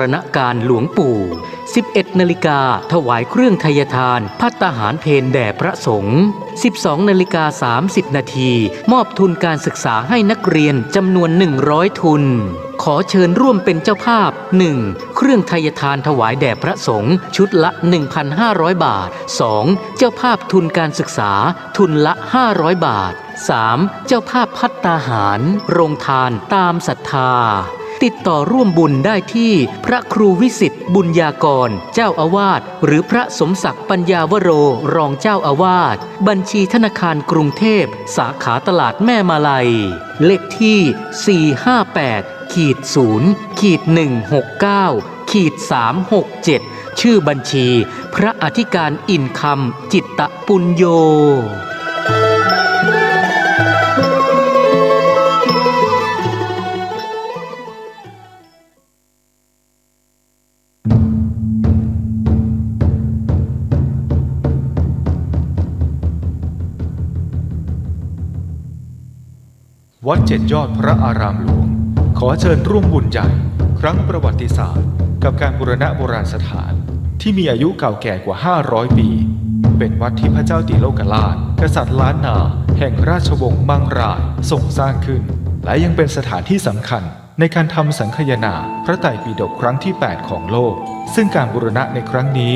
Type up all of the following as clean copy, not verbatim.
รณการหลวงปู่ 11 นาฬิกาถวายเครื่องไทยทานภัตตาหารเพลแด่พระสงฆ์ 12 นาฬิกา 30 นาทีมอบทุนการศึกษาให้นักเรียนจำนวน 100 ทุน ขอเชิญร่วมเป็นเจ้าภาพ 1. เครื่องไทยทานถวายแด่พระสงฆ์ชุดละ 1,500 บาท 2. เจ้าภาพทุนการศึกษาทุนละ 500 บาท 3. เจ้าภาพภัตตาหารโรงทานตามศรัทธาติดต่อร่วมบุญได้ที่พระครูวิสิทธิ์บุญญากรเจ้าอาวาสหรือพระสมศักดิ์ปัญญาวโรรองเจ้าอาวาสบัญชีธนาคารกรุงเทพสาขาตลาดแม่มาลัยเลขที่ 458-0-169-367 ชื่อบัญชีพระอธิการอินคำจิตตปุญโญวัดเจ็ดยอดพระอารามหลวงขอเชิญร่วมบุญใหญ่ครั้งประวัติศาสตร์กับการบูรณะโบราณสถานที่มีอายุเก่าแก่กว่า500 ปีเป็นวัดที่พระเจ้าติโลกราชกษัตริย์ล้านนาแห่งราชวงศ์มังรายทรงสร้างขึ้นและยังเป็นสถานที่สำคัญในการทำสังคายนาพระไตรปิฎกครั้งที่ 8 ของโลกซึ่งการบูรณะในครั้งนี้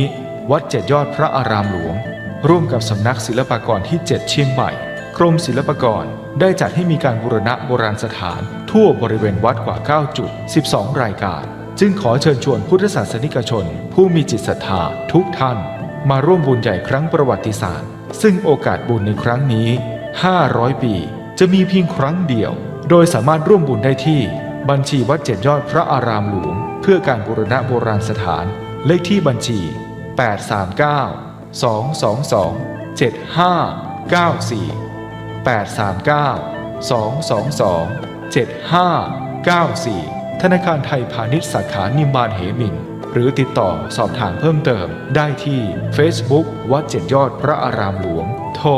วัดเจ็ดยอดพระอารามหลวงร่วมกับสำนักศิลปากรที่ 7 เชียงใหม่กรมศิลปากรได้จัดให้มีการบูรณะโบราณสถานทั่วบริเวณวัดกว่า 9 จุด 12 รายการจึงขอเชิญชวนพุทธศาสนิกชนผู้มีจิตศรัทธาทุกท่านมาร่วมบุญใหญ่ครั้งประวัติศาสตร์ซึ่งโอกาสบุญในครั้งนี้500 ปีจะมีเพียงครั้งเดียวโดยสามารถร่วมบุญได้ที่บัญชีวัดเจ็ดยอดพระอารามหลวงเพื่อการบูรณะโบราณสถานเลขที่บัญชี 839-222-7594 839-222-7594 ธนาคารไทยพาณิชย์สาขานิมมานเหมินหรือติดต่อสอบถามเพิ่มเติมได้ที่ Facebook วัดเจ็ดยอดพระอารามหลวงโทร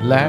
089-261-3849 และ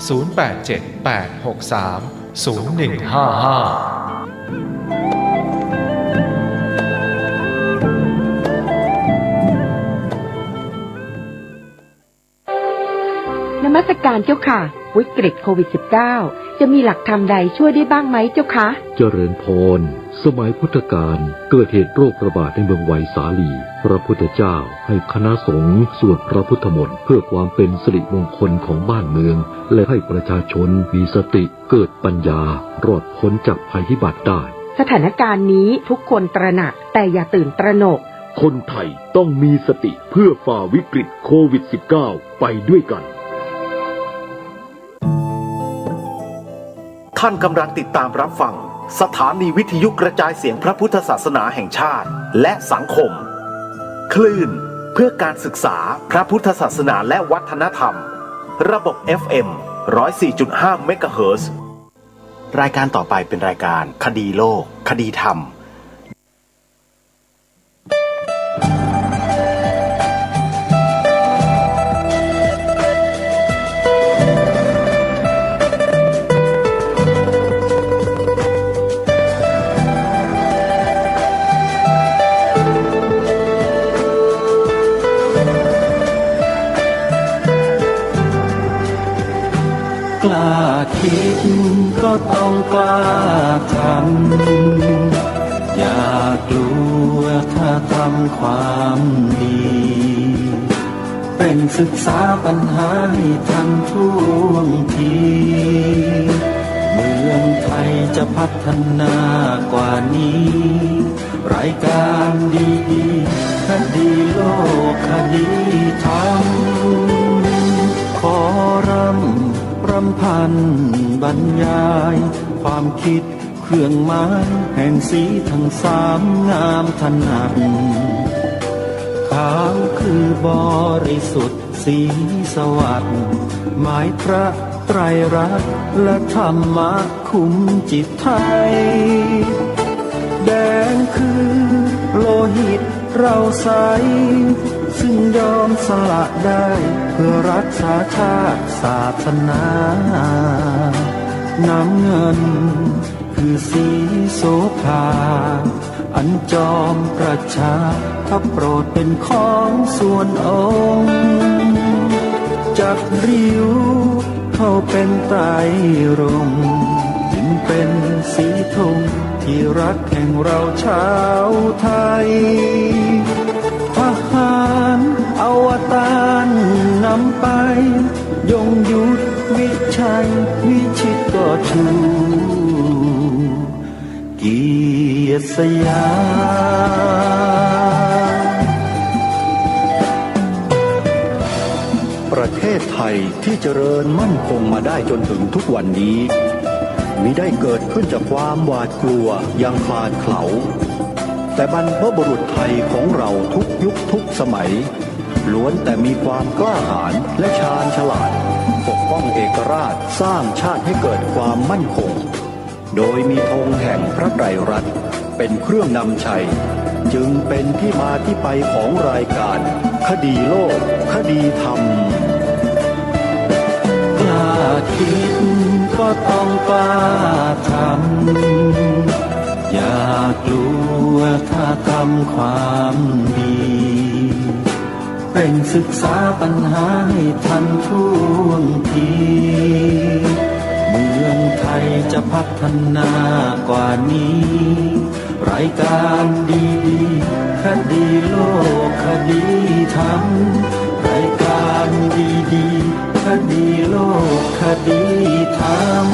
087-863-0155นมัสการเจ้าค่ะวิกฤตโควิด -19 จะมีหลักธรรมใดช่วยได้บ้างไหมเจ้าคะเจริญพรสมัยพุทธกาลเกิดเหตุโรคระบาดในเมืองไวสาลีพระพุทธเจ้าให้คณะสงฆ์สวดพระพุทธมนต์เพื่อความเป็นสิริมงคลของบ้านเมืองและให้ประชาชนมีสติเกิดปัญญารอดพ้นจากภัยพิบัติได้สถานการณ์นี้ทุกคนตระหนักแต่อย่าตื่นตระหนกคนไทยต้องมีสติเพื่อฝ่าวิกฤตโควิด -19 ไปด้วยกันท่านกำลังติดตามรับฟังสถานีวิทยุกระจายเสียงพระพุทธศาสนาแห่งชาติและสังคมคลื่นเพื่อการศึกษาพระพุทธศาสนาและวัฒนธรรมระบบ FM 104.5 เมกะเฮิรตซ์รายการต่อไปเป็นรายการคดีโลกคดีธรรมกล้าคิดก็ต้องกล้าทำอย่ากลัวถ้าทำความดีเป็นศึกษาปัญหาให้ทันท่วงทีเมืองไทยจะพัฒนากว่านี้รายการดีๆคดีโลกคดีธรรมขอรำพันบรรยายความคิดเครื่องหมายแห่งสีทั้งสามงามถนัดขาวคือบริสุทธิ์สีสวัสดิ์หมายพระไตรรัตน์และธรรมะคุมจิตไทยแดงคือโลหิตเราใสซึ่งยอมสละได้เพื่อรักษาชาติศาสนา น้ำเงินคือสีโสภาอันจอมประชาพระโปรดเป็นของส่วนองค์จากริ้วเข้าเป็นไตรรงค์จึงเป็นสีธงที่รักแห่งเราชาวไทยทหารอวตารนำไปยงยุทธวิชัยวิชิตก็ชูเกียรติสยามประเทศไทยที่เจริญมั่นคงมาได้จนถึงทุกวันนี้มิได้เกิดขึ้นจากความหวาดกลัวยังคลาดเขลาแต่บรรพบุรุษไทยของเราทุกยุคทุกสมัยล้วนแต่มีความกล้าหาญและชาญฉลาดปกป้องเอกราชสร้างชาติให้เกิดความมั่นคงโดยมีธงแห่งพระไตรรัตน์เป็นเครื่องนำชัยจึงเป็นที่มาที่ไปของรายการคดีโลกคดีธรรมกล้าคิดก็ต้องกล้าทำอย่ากลัวถ้าทำความดีเร่งศึกษาปัญหาให้ทันท่วงทีเมืองไทยจะพัฒนากว่านี้รายการดีๆคดีโลกคดีธรรมรายการดีๆคดีโลกคดีธรรม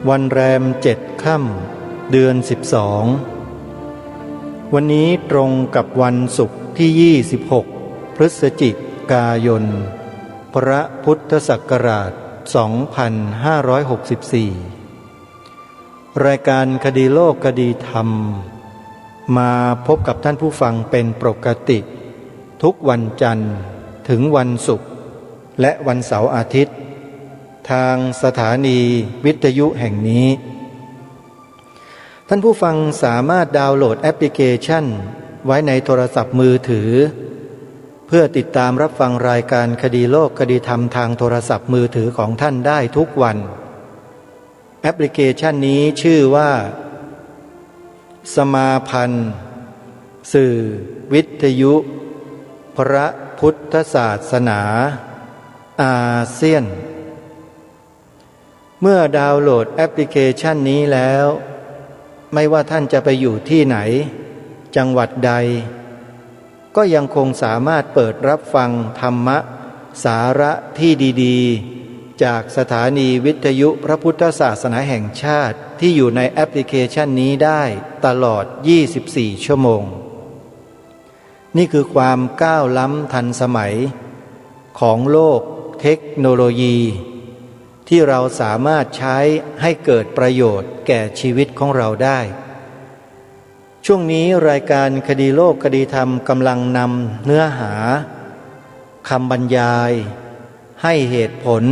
วันแรม7 ค่ำเดือน12วันนี้ตรงกับวันศุกร์ที่26พฤศจิกายนพระพุทธศักราช2564รายการคดีโลกคดีธรรมมาพบกับท่านผู้ฟังเป็นปกติทุกวันจันทร์ถึงวันศุกร์และวันเสาร์อาทิตย์ทางสถานีวิทยุแห่งนี้ท่านผู้ฟังสามารถดาวน์โหลดแอปพลิเคชันไว้ในโทรศัพท์มือถือเพื่อติดตามรับฟังรายการคดีโลกคดีธรรมทางโทรศัพท์มือถือของท่านได้ทุกวันแอปพลิเคชันนี้ชื่อว่าสมาพันธ์สื่อวิทยุพระพุทธศาสนาอาเซียนเมื่อดาวน์โหลดแอปพลิเคชันนี้แล้วไม่ว่าท่านจะไปอยู่ที่ไหนจังหวัดใดก็ยังคงสามารถเปิดรับฟังธรรมะสาระที่ดีๆจากสถานีวิทยุพระพุทธศาสนาแห่งชาติที่อยู่ในแอปพลิเคชันนี้ได้ตลอด24 ชั่วโมงนี่คือความก้าวล้ำทันสมัยของโลกเทคโนโลยีที่เราสามารถใช้ให้เกิดประโยชน์แก่ชีวิตของเราได้ช่วงนี้รายการคดีโลกคดีธรรมกำลังนำเนื้อหาคำบรรยายให้เหตุผล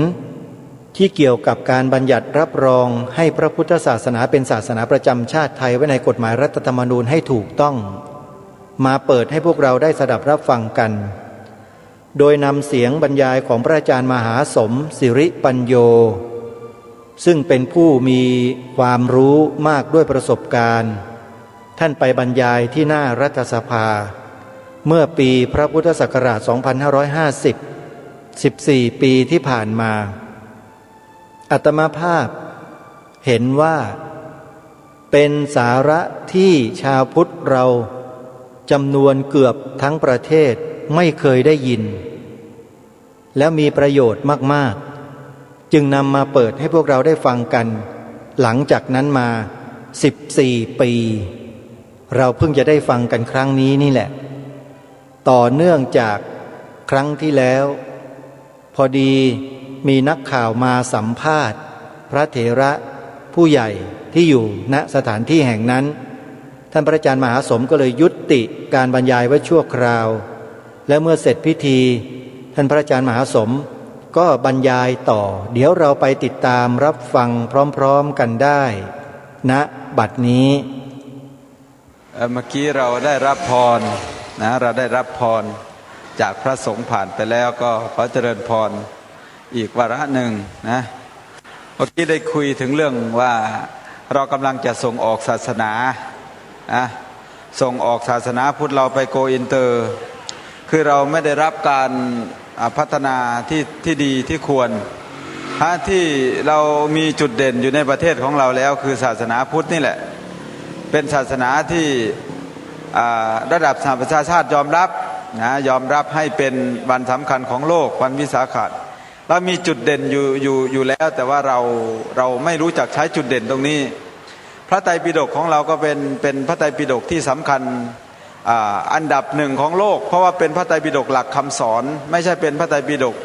ที่เกี่ยวกับการบัญญัติรับรองให้พระพุทธศาสนาเป็นศาสนาประจำชาติไทยไว้ในกฎหมายรัฐธรรมนูญให้ถูกต้องมาเปิดให้พวกเราได้สดับรับฟังกันโดยนำเสียงบรรยายของพระอาจารย์มหาสมศิริปัญโย ซึ่งเป็นผู้มีความรู้มากด้วยประสบการณ์ท่านไปบรรยายที่หน้ารัฐสภาเมื่อปีพระพุทธศักราช 2550 14 ปีที่ผ่านมาอาตมาภาพเห็นว่าเป็นสาระที่ชาวพุทธเราจำนวนเกือบทั้งประเทศไม่เคยได้ยินแล้วมีประโยชน์มากๆจึงนำมาเปิดให้พวกเราได้ฟังกันหลังจากนั้นมา14 ปีเราเพิ่งจะได้ฟังกันครั้งนี้นี่แหละต่อเนื่องจากครั้งที่แล้วพอดีมีนักข่าวมาสัมภาษณ์พระเถระผู้ใหญ่ที่อยู่ณสถานที่แห่งนั้นท่านพระอาจารย์มหาสมก็เลยยุติการบรรยายไว้ชั่วคราวและเมื่อเสร็จพิธีท่านพระอาจารย์มหาสมก็บรรยายต่อเดี๋ยวเราไปติดตามรับฟังพร้อมๆกันได้ณบัดนี้เมื่อกี้เราได้รับพรนะเราได้รับพรจากพระสงฆ์ผ่านไปแล้วก็ขอเจริญพรอีกวาระหนึ่งนะเมื่อกี้ได้คุยถึงเรื่องว่าเรากำลังจะส่งออกศาสนานะส่งออกศาสนาพุทธเราไปโกอินเตอร์คือเราไม่ได้รับการพัฒนาที่ดีที่ควรที่เรามีจุดเด่นอยู่ในประเทศของเราแล้วคือศาสนาพุทธนี่แหละเป็นศาสนาที่ระดับสหประชาชาติยอมรับนะยอมรับให้เป็นวันสำคัญของโลกวันวิสาขะเรามีจุดเด่นอยู่แล้วแต่ว่าเราไม่รู้จักใช้จุดเด่นตรงนี้พระไตรปิฎกของเราก็เป็นพระไตรปิฎกที่สำคัญอันดับหนึ่งของโลกเพราะว่าเป็นพระไตรปิฎกหลักคำสอนไม่ใช่เป็นพระไตรปิฎก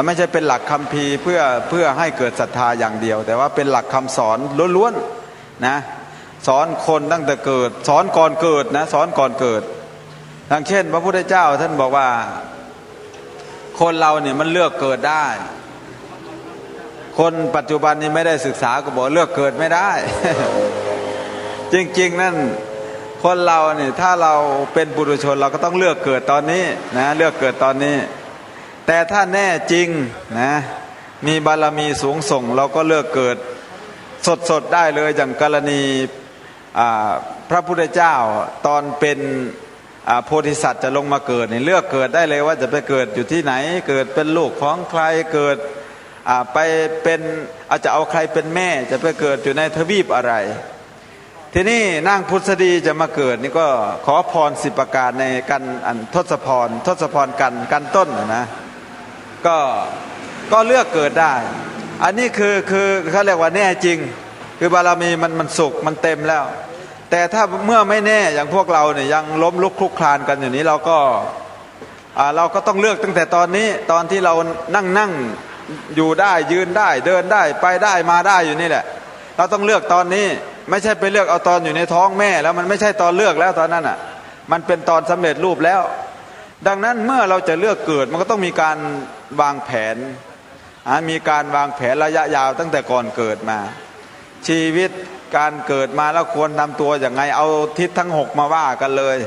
ไม่ใช่เป็นหลักคัมภีร์เพื่อให้เกิดศรัทธาอย่างเดียวแต่ว่าเป็นหลักคำสอนล้วนๆนะสอนคนตั้งแต่เกิดสอนก่อนเกิดนะสอนก่อนเกิดอย่างเช่นพระพุทธเจ้าท่านบอกว่าคนเราเนี่ยมันเลือกเกิดได้คนปัจจุบันนี้ไม่ได้ศึกษาก็บอกเลือกเกิดไม่ได้ จริงๆนั่นคนเราเนี่ยถ้าเราเป็นปุถุชนเราก็ต้องเลือกเกิดตอนนี้นะเลือกเกิดตอนนี้แต่ถ้าแน่จริงนะมีบารมีสูงส่งเราก็เลือกเกิดสดๆได้เลยอย่างกรณีพระพุทธเจ้าตอนเป็นโพธิสัตว์จะลงมาเกิดเนี่ยเลือกเกิดได้เลยว่าจะไปเกิดอยู่ที่ไหนเกิดเป็นลูกของใครเกิดไปเป็นอาจจะเอาใครเป็นแม่จะไปเกิดอยู่ในทวีปอะไรทีนี้นางพุทธดีจะมาเกิดนี่ก็ขอพร10 ประการในกันทศพรกันต้นนะก็เลือกเกิดได้อันนี้คือเขาเรียกว่าแน่จริงคือบารมีมันสุกมันเต็มแล้วแต่ถ้าเมื่อไม่แน่อย่างพวกเราเนี่ยยังล้มลุกคลุกคลานกันอย่างนี้เราก็ต้องเลือกตั้งแต่ตอนนี้ตอนที่เรานั่งอยู่ได้ยืนได้เดินได้ไปได้มาได้อยู่นี่แหละเราต้องเลือกตอนนี้ไม่ใช่ไปเลือกเอาตอนอยู่ในท้องแม่แล้วมันไม่ใช่ตอนเลือกแล้วตอนนั้นอ่ะมันเป็นตอนสำเร็จรูปแล้วดังนั้นเมื่อเราจะเลือกเกิดมันก็ต้องมีการวางแผนมีการวางแผนระยะยาวตั้งแต่ก่อนเกิดมาชีวิตการเกิดมาแล้วควรทำตัวอย่างไงเอาทิศทั้ง6มาว่ากันเลย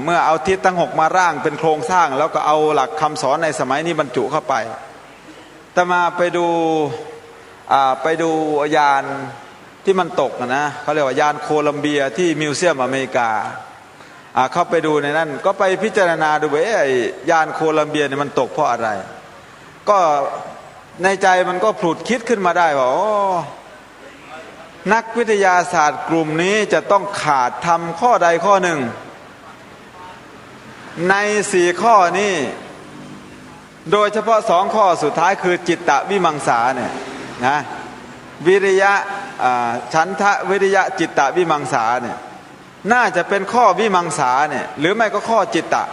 เมื่อเอาทิศทั้ง6มาร่างเป็นโครงสร้างแล้วก็เอาหลักคำสอนในสมัยนี้บรรจุเข้าไปแต่มาไปดูยานที่มันตกนะเขาเรียกว่ายานโคลัมเบียที่มิวเซียมอเมริกาเข้าไปดูในนั้นก็ไปพิจารณาดูว่ายานโคลัมเบียเนี่ยมันตกเพราะอะไรก็ในใจมันก็ผุดคิดขึ้นมาได้ว่านักวิทยาศาสตร์กลุ่มนี้จะต้องขาดทำข้อใดข้อหนึ่งใน4 ข้อนี้โดยเฉพาะ2 ข้อสุดท้ายคือจิตตวิมังสาเนี่ยนะวิริยะฉันทะวิริยะจิตตวิมังสาเนี่ยน่าจะเป็นข้อวิมังสาเนี่ยหรือไม่ก็ข้อจิตตะ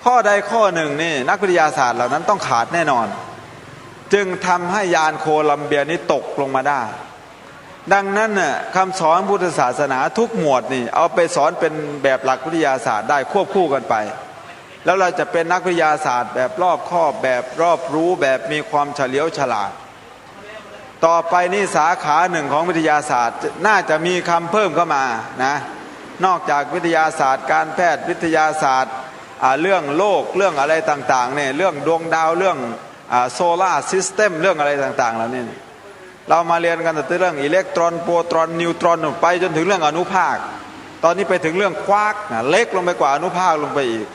ข้อใดข้อหนึ่งนี่นักวิทยาศาสตร์เหล่านั้นต้องขาดแน่นอนจึงทำให้ยานโคลัมเบียนี้ตกลงมาได้ดังนั้นน่ะคำสอนพุทธศาสนาทุกหมวดนี่เอาไปสอนเป็นแบบหลักวิทยาศาสตร์ได้ควบคู่กันไปแล้วเราจะเป็นนักวิทยาศาสตร์แบบรอบคอบแบบรอบรู้แบบมีความเฉลียวฉลาดต่อไปนี่สาขาหนึ่งของวิทยาศาสตร์น่าจะมีคำเพิ่มเข้ามานะนอกจากวิทยาศาสตร์การแพทย์วิทยาศาสตร์เรื่องโลกเรื่องอะไรต่างๆเนี่ยเรื่องดวงดาวเรื่องโซลาร์ซิสเต็มเรื่องอะไรต่างๆแล้วนี่ เรามาเรียนกันแต่เรื่องอิเล็กตรอนโปรตอนนิวตรอนไปจนถึงเรื่องอนุภาคตอนนี้ไปถึงเรื่องควาร์กเล็กลงไปกว่าอนุภาคลงไปอีก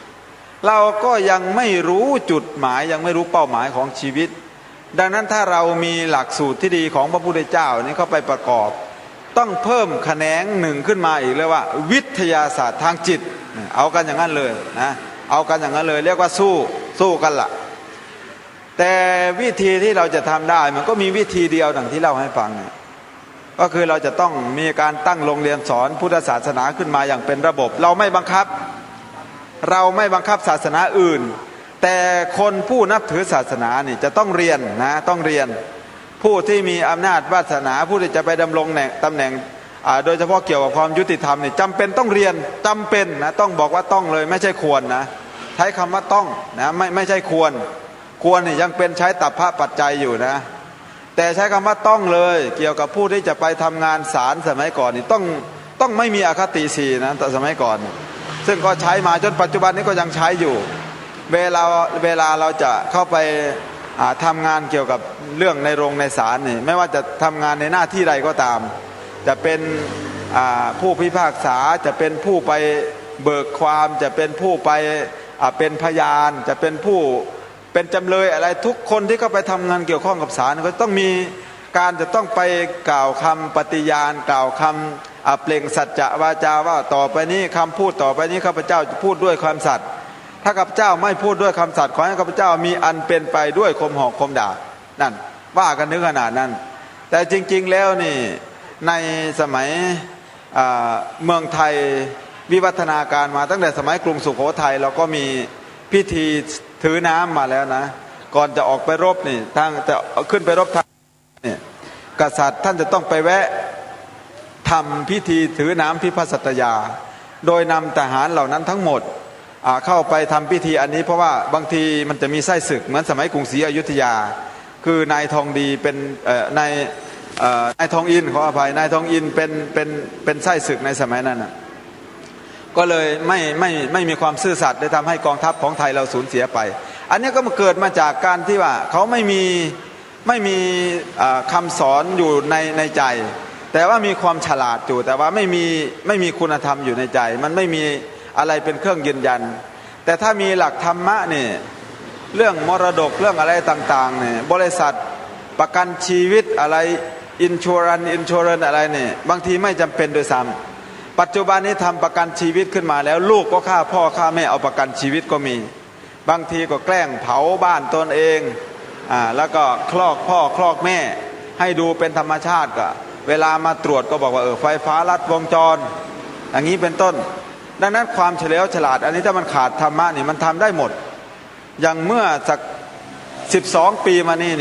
เราก็ยังไม่รู้จุดหมายยังไม่รู้เป้าหมายของชีวิตดังนั้นถ้าเรามีหลักสูตรที่ดีของพระพุทธเจ้านี่เข้าไปประกอบต้องเพิ่มแขนงหนึ่งขึ้นมาอีกเลยว่าวิทยาศาสตร์ทางจิตเอากันอย่างนั้นเลยนะเอากันอย่างนั้นเลยเรียกว่าสู้กันละแต่วิธีที่เราจะทำได้มันก็มีวิธีเดียวดังที่เล่าให้ฟังก็คือเราจะต้องมีการตั้งโรงเรียนสอนพุทธศาสนาขึ้นมาอย่างเป็นระบบเราไม่บังคับศาสนาอื่นแต่คนผู้นับถือศาสนานี่จะต้องเรียนนะต้องเรียนผู้ที่มีอำนาจวาสนาผู้ที่จะไปดำรงตำแหน่งโดยเฉพาะเกี่ยวกับความยุติธรรมนี่จำเป็นต้องเรียนจำเป็นนะต้องบอกว่าต้องเลยไม่ใช่ควรนะใช้คำว่าต้องนะไม่ใช่ควรนี่ยังเป็นใช้ตัพพะปัจจัยอยู่นะแต่ใช้คำว่าต้องเลยเกี่ยวกับผู้ที่จะไปทำงานศาลสมัยก่อนนี่ต้องไม่มีอคติศีนะแต่สมัยก่อนซึ่งก็ใช้มาจนปัจจุบันนี้ก็ยังใช้อยู่เวลาเราจะเข้าไปทำงานเกี่ยวกับเรื่องในโรงในศาลนี่ไม่ว่าจะทำงานในหน้าที่ใดก็ตามจะเป็นผู้พิพากษาจะเป็นผู้ไปเบิกความจะเป็นผู้ไปเป็นพยานจะเป็นผู้เป็นจำเลยอะไรทุกคนที่เข้าไปทำงานเกี่ยวข้องกับศาลก็ต้องมีการจะต้องไปกล่าวคำปฏิญาณกล่าวคำเปล่งสัจจะวาจาว่าต่อไปนี้คำพูดต่อไปนี้ข้าพเจ้าจะพูดด้วยความสัตย์ถ้าข้าพเจ้าไม่พูดด้วยคำสัตย์ขอให้ข้าพเจ้ามีอันเป็นไปด้วยคมหอกคมดาบนั่นว่ากันถึงขนาดนั้นแต่จริงๆแล้วนี่ในสมัยเมืองไทยวิวัฒนาการมาตั้งแต่สมัยกรุงสุโขทัยเราก็มีพิธีถือน้ำมาแล้วนะก่อนจะออกไปรบนี่ทางจะขึ้นไปรบทางนี่กษัตริย์ท่านจะต้องไปแวะทำพิธีถือน้ำพิพัสตยาโดยนำทหารเหล่านั้นทั้งหมดเข้าไปทำพิธีอันนี้เพราะว่าบางทีมันจะมีไส้ศึกเหมือนสมัยกรุงศรีอยุธยาคือนายทองดีเป็นนายทองอินขออภัยนายทองอินเป็นไส้ศึกในสมัยนั้นก็เลยไม่มีความซื่อสัตย์ได้ทำให้กองทัพของไทยเราสูญเสียไปอันนี้ก็มาเกิดมาจากการที่ว่าเขาไม่มีคำสอนอยู่ในใจแต่ว่ามีความฉลาดอยู่แต่ว่าไม่มีคุณธรรมอยู่ในใจมันไม่มีอะไรเป็นเครื่องยืนยันแต่ถ้ามีหลักธรรมะนี่เรื่องมรดกเรื่องอะไรต่างๆเนี่ยบริษัทประกันชีวิตอะไรอินชัวรันอะไรเนี่ยบางทีไม่จำเป็นโดยซ้ำปัจจุบันนี้ทำประกันชีวิตขึ้นมาแล้วลูกก็ฆ่าพ่อฆ่าแม่เอาประกันชีวิตก็มีบางทีก็แกล้งเผาบ้านตนเองแล้วก็คลอกพ่อคลอกแม่ให้ดูเป็นธรรมชาติก็เวลามาตรวจก็บอกว่าไฟฟ้าลัดวงจรอย่างนี้เป็นต้นดังนั้นความเฉลียวฉลาดอันนี้ถ้ามันขาดธรรมะนี่มันทำได้หมดอย่างเมื่อสัก12 ปีมานี่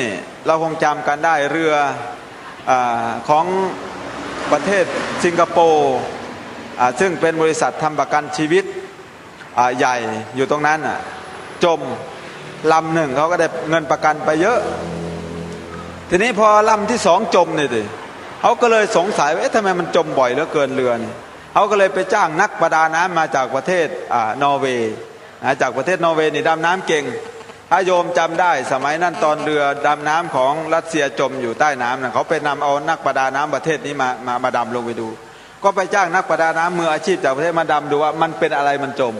เราคงจำกันได้เรือของประเทศสิงคโปร์ซึ่งเป็นบริษัททำประกันชีวิตใหญ่อยู่ตรงนั้นจมลำหนึ่งเขาก็ได้เงินประกันไปเยอะทีนี้พอลำที่สองจมนี่เขาก็เลยสงสัยว่าทำไมมันจมบ่อยเหลือเกินเรือนี่เขาก็เลยไปจ้างนักประดาน้ำมาจากประเทศนอร์เวย์จากประเทศนอร์เวย์นี่ดำน้ำเก่งถ้าโยมจำได้สมัยนั้นตอนเรือดำน้ำของรัสเซียจมอยู่ใต้น้ำนะเขาไปนำเอานักประดาน้ำประเทศนี้มาดำลงไปดูก็ไปจ้างนักประดาน้ำมืออาชีพจากประเทศมาดำดูว่ามันเป็นอะไรมันจม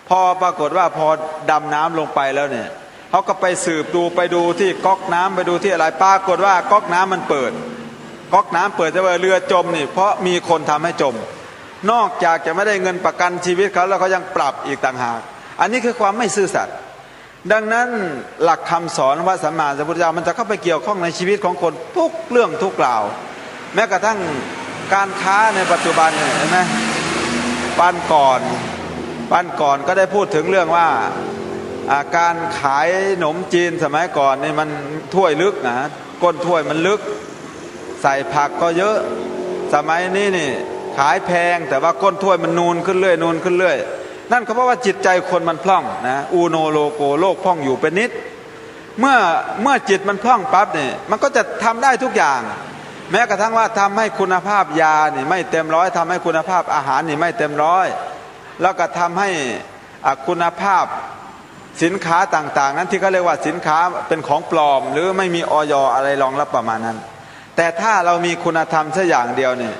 พอปรากฏว่าพอดำน้ำลงไปแล้วเนี่ยเขาก็ไปสืบดูไปดูที่ก๊อกน้ำไปดูที่อะไรปรากฏว่าก๊อกน้ำมันเปิดก๊อกน้ำเปิดจะว่าเรือจมนี่เพราะมีคนทำให้จมนอกจากจะไม่ได้เงินประกันชีวิตเขาแล้วเขายังปรับอีกต่างหากอันนี้คือความไม่ซื่อสัตย์ดังนั้นหลักคำสอนพระสัมมาสัมพุทธเจ้ามันจะเข้าไปเกี่ยวข้องในชีวิตของคนทุกเรื่องทุกราวแม้กระทั่งการค้าในปัจจุบันเห็นไหมบ้านก่อนก็ได้พูดถึงเรื่องว่าการขายขนมจีนสมัยก่อนนี่มันถ้วยลึกนะก้นถ้วยมันลึกใส่ผักก็เยอะสมัยนี้นี่ขายแพงแต่ว่าก้นถ้วยมันนูนขึ้นเรื่อยนั่นก็เพราะว่าจิตใจคนมันพล่องนะอูโนโลโกโลกพล่องอยู่เป็นนิดเมื่อจิตมันพล่องปั๊บเนี่ยมันก็จะทำได้ทุกอย่างแม้กระทั่งว่าทำให้คุณภาพยานี่ไม่เต็มร้อยทำให้คุณภาพอาหารนี่ไม่เต็มร้อยแล้วก็ทำให้คุณภาพสินค้าต่างๆนั้นที่เขาเรียกว่าสินค้าเป็นของปลอมหรือไม่มีอย.อะไรรองรับประมาณนั้น แต่ถ้าเรามีคุณธรรมสักอย่างเดียวเนี่ย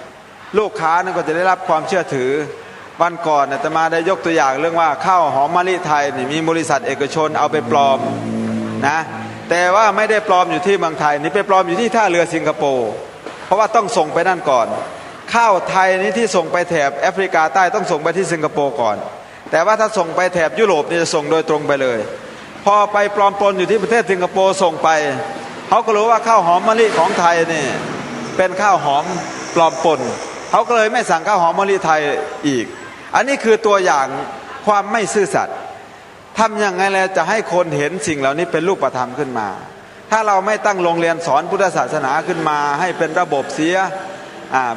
ลูกค้านั่นก็จะได้รับความเชื่อถือวันก่อนอาตมาได้ยกตัวอย่างเรื่องว่าข้าวหอมมะลิไทยนี่มีบริษัทเอกชนเอาไปปลอมนะแต่ว่าไม่ได้ปลอมอยู่ที่เมืองไทยนี่ไปปลอมอยู่ที่ท่าเรือสิงคโปร์เพราะว่าต้องส่งไปนั่นก่อนข้าวไทยนี่ที่ส่งไปแถบแอฟริกาใต้ต้องส่งไปที่สิงคโปร์ก่อนแต่ว่าถ้าส่งไปแถบยุโรปนี่จะส่งโดยตรงไปเลยพอไปปลอมปนอยู่ที่ประเทศสิงคโปร์ส่งไปเขาก็รู้ว่าข้าวหอมมะลิของไทยนี่เป็นข้าวหอมปลอมปนเขาก็เลยไม่สั่งข้าวหอมมะลิไทยอีกอันนี้คือตัวอย่างความไม่ซื่อสัตย์ทำอย่างไรแล้วจะให้คนเห็นสิ่งเหล่านี้เป็นรูปธรรมขึ้นมาถ้าเราไม่ตั้งโรงเรียนสอนพุทธศาสนาขึ้นมาให้เป็นระบบเสีย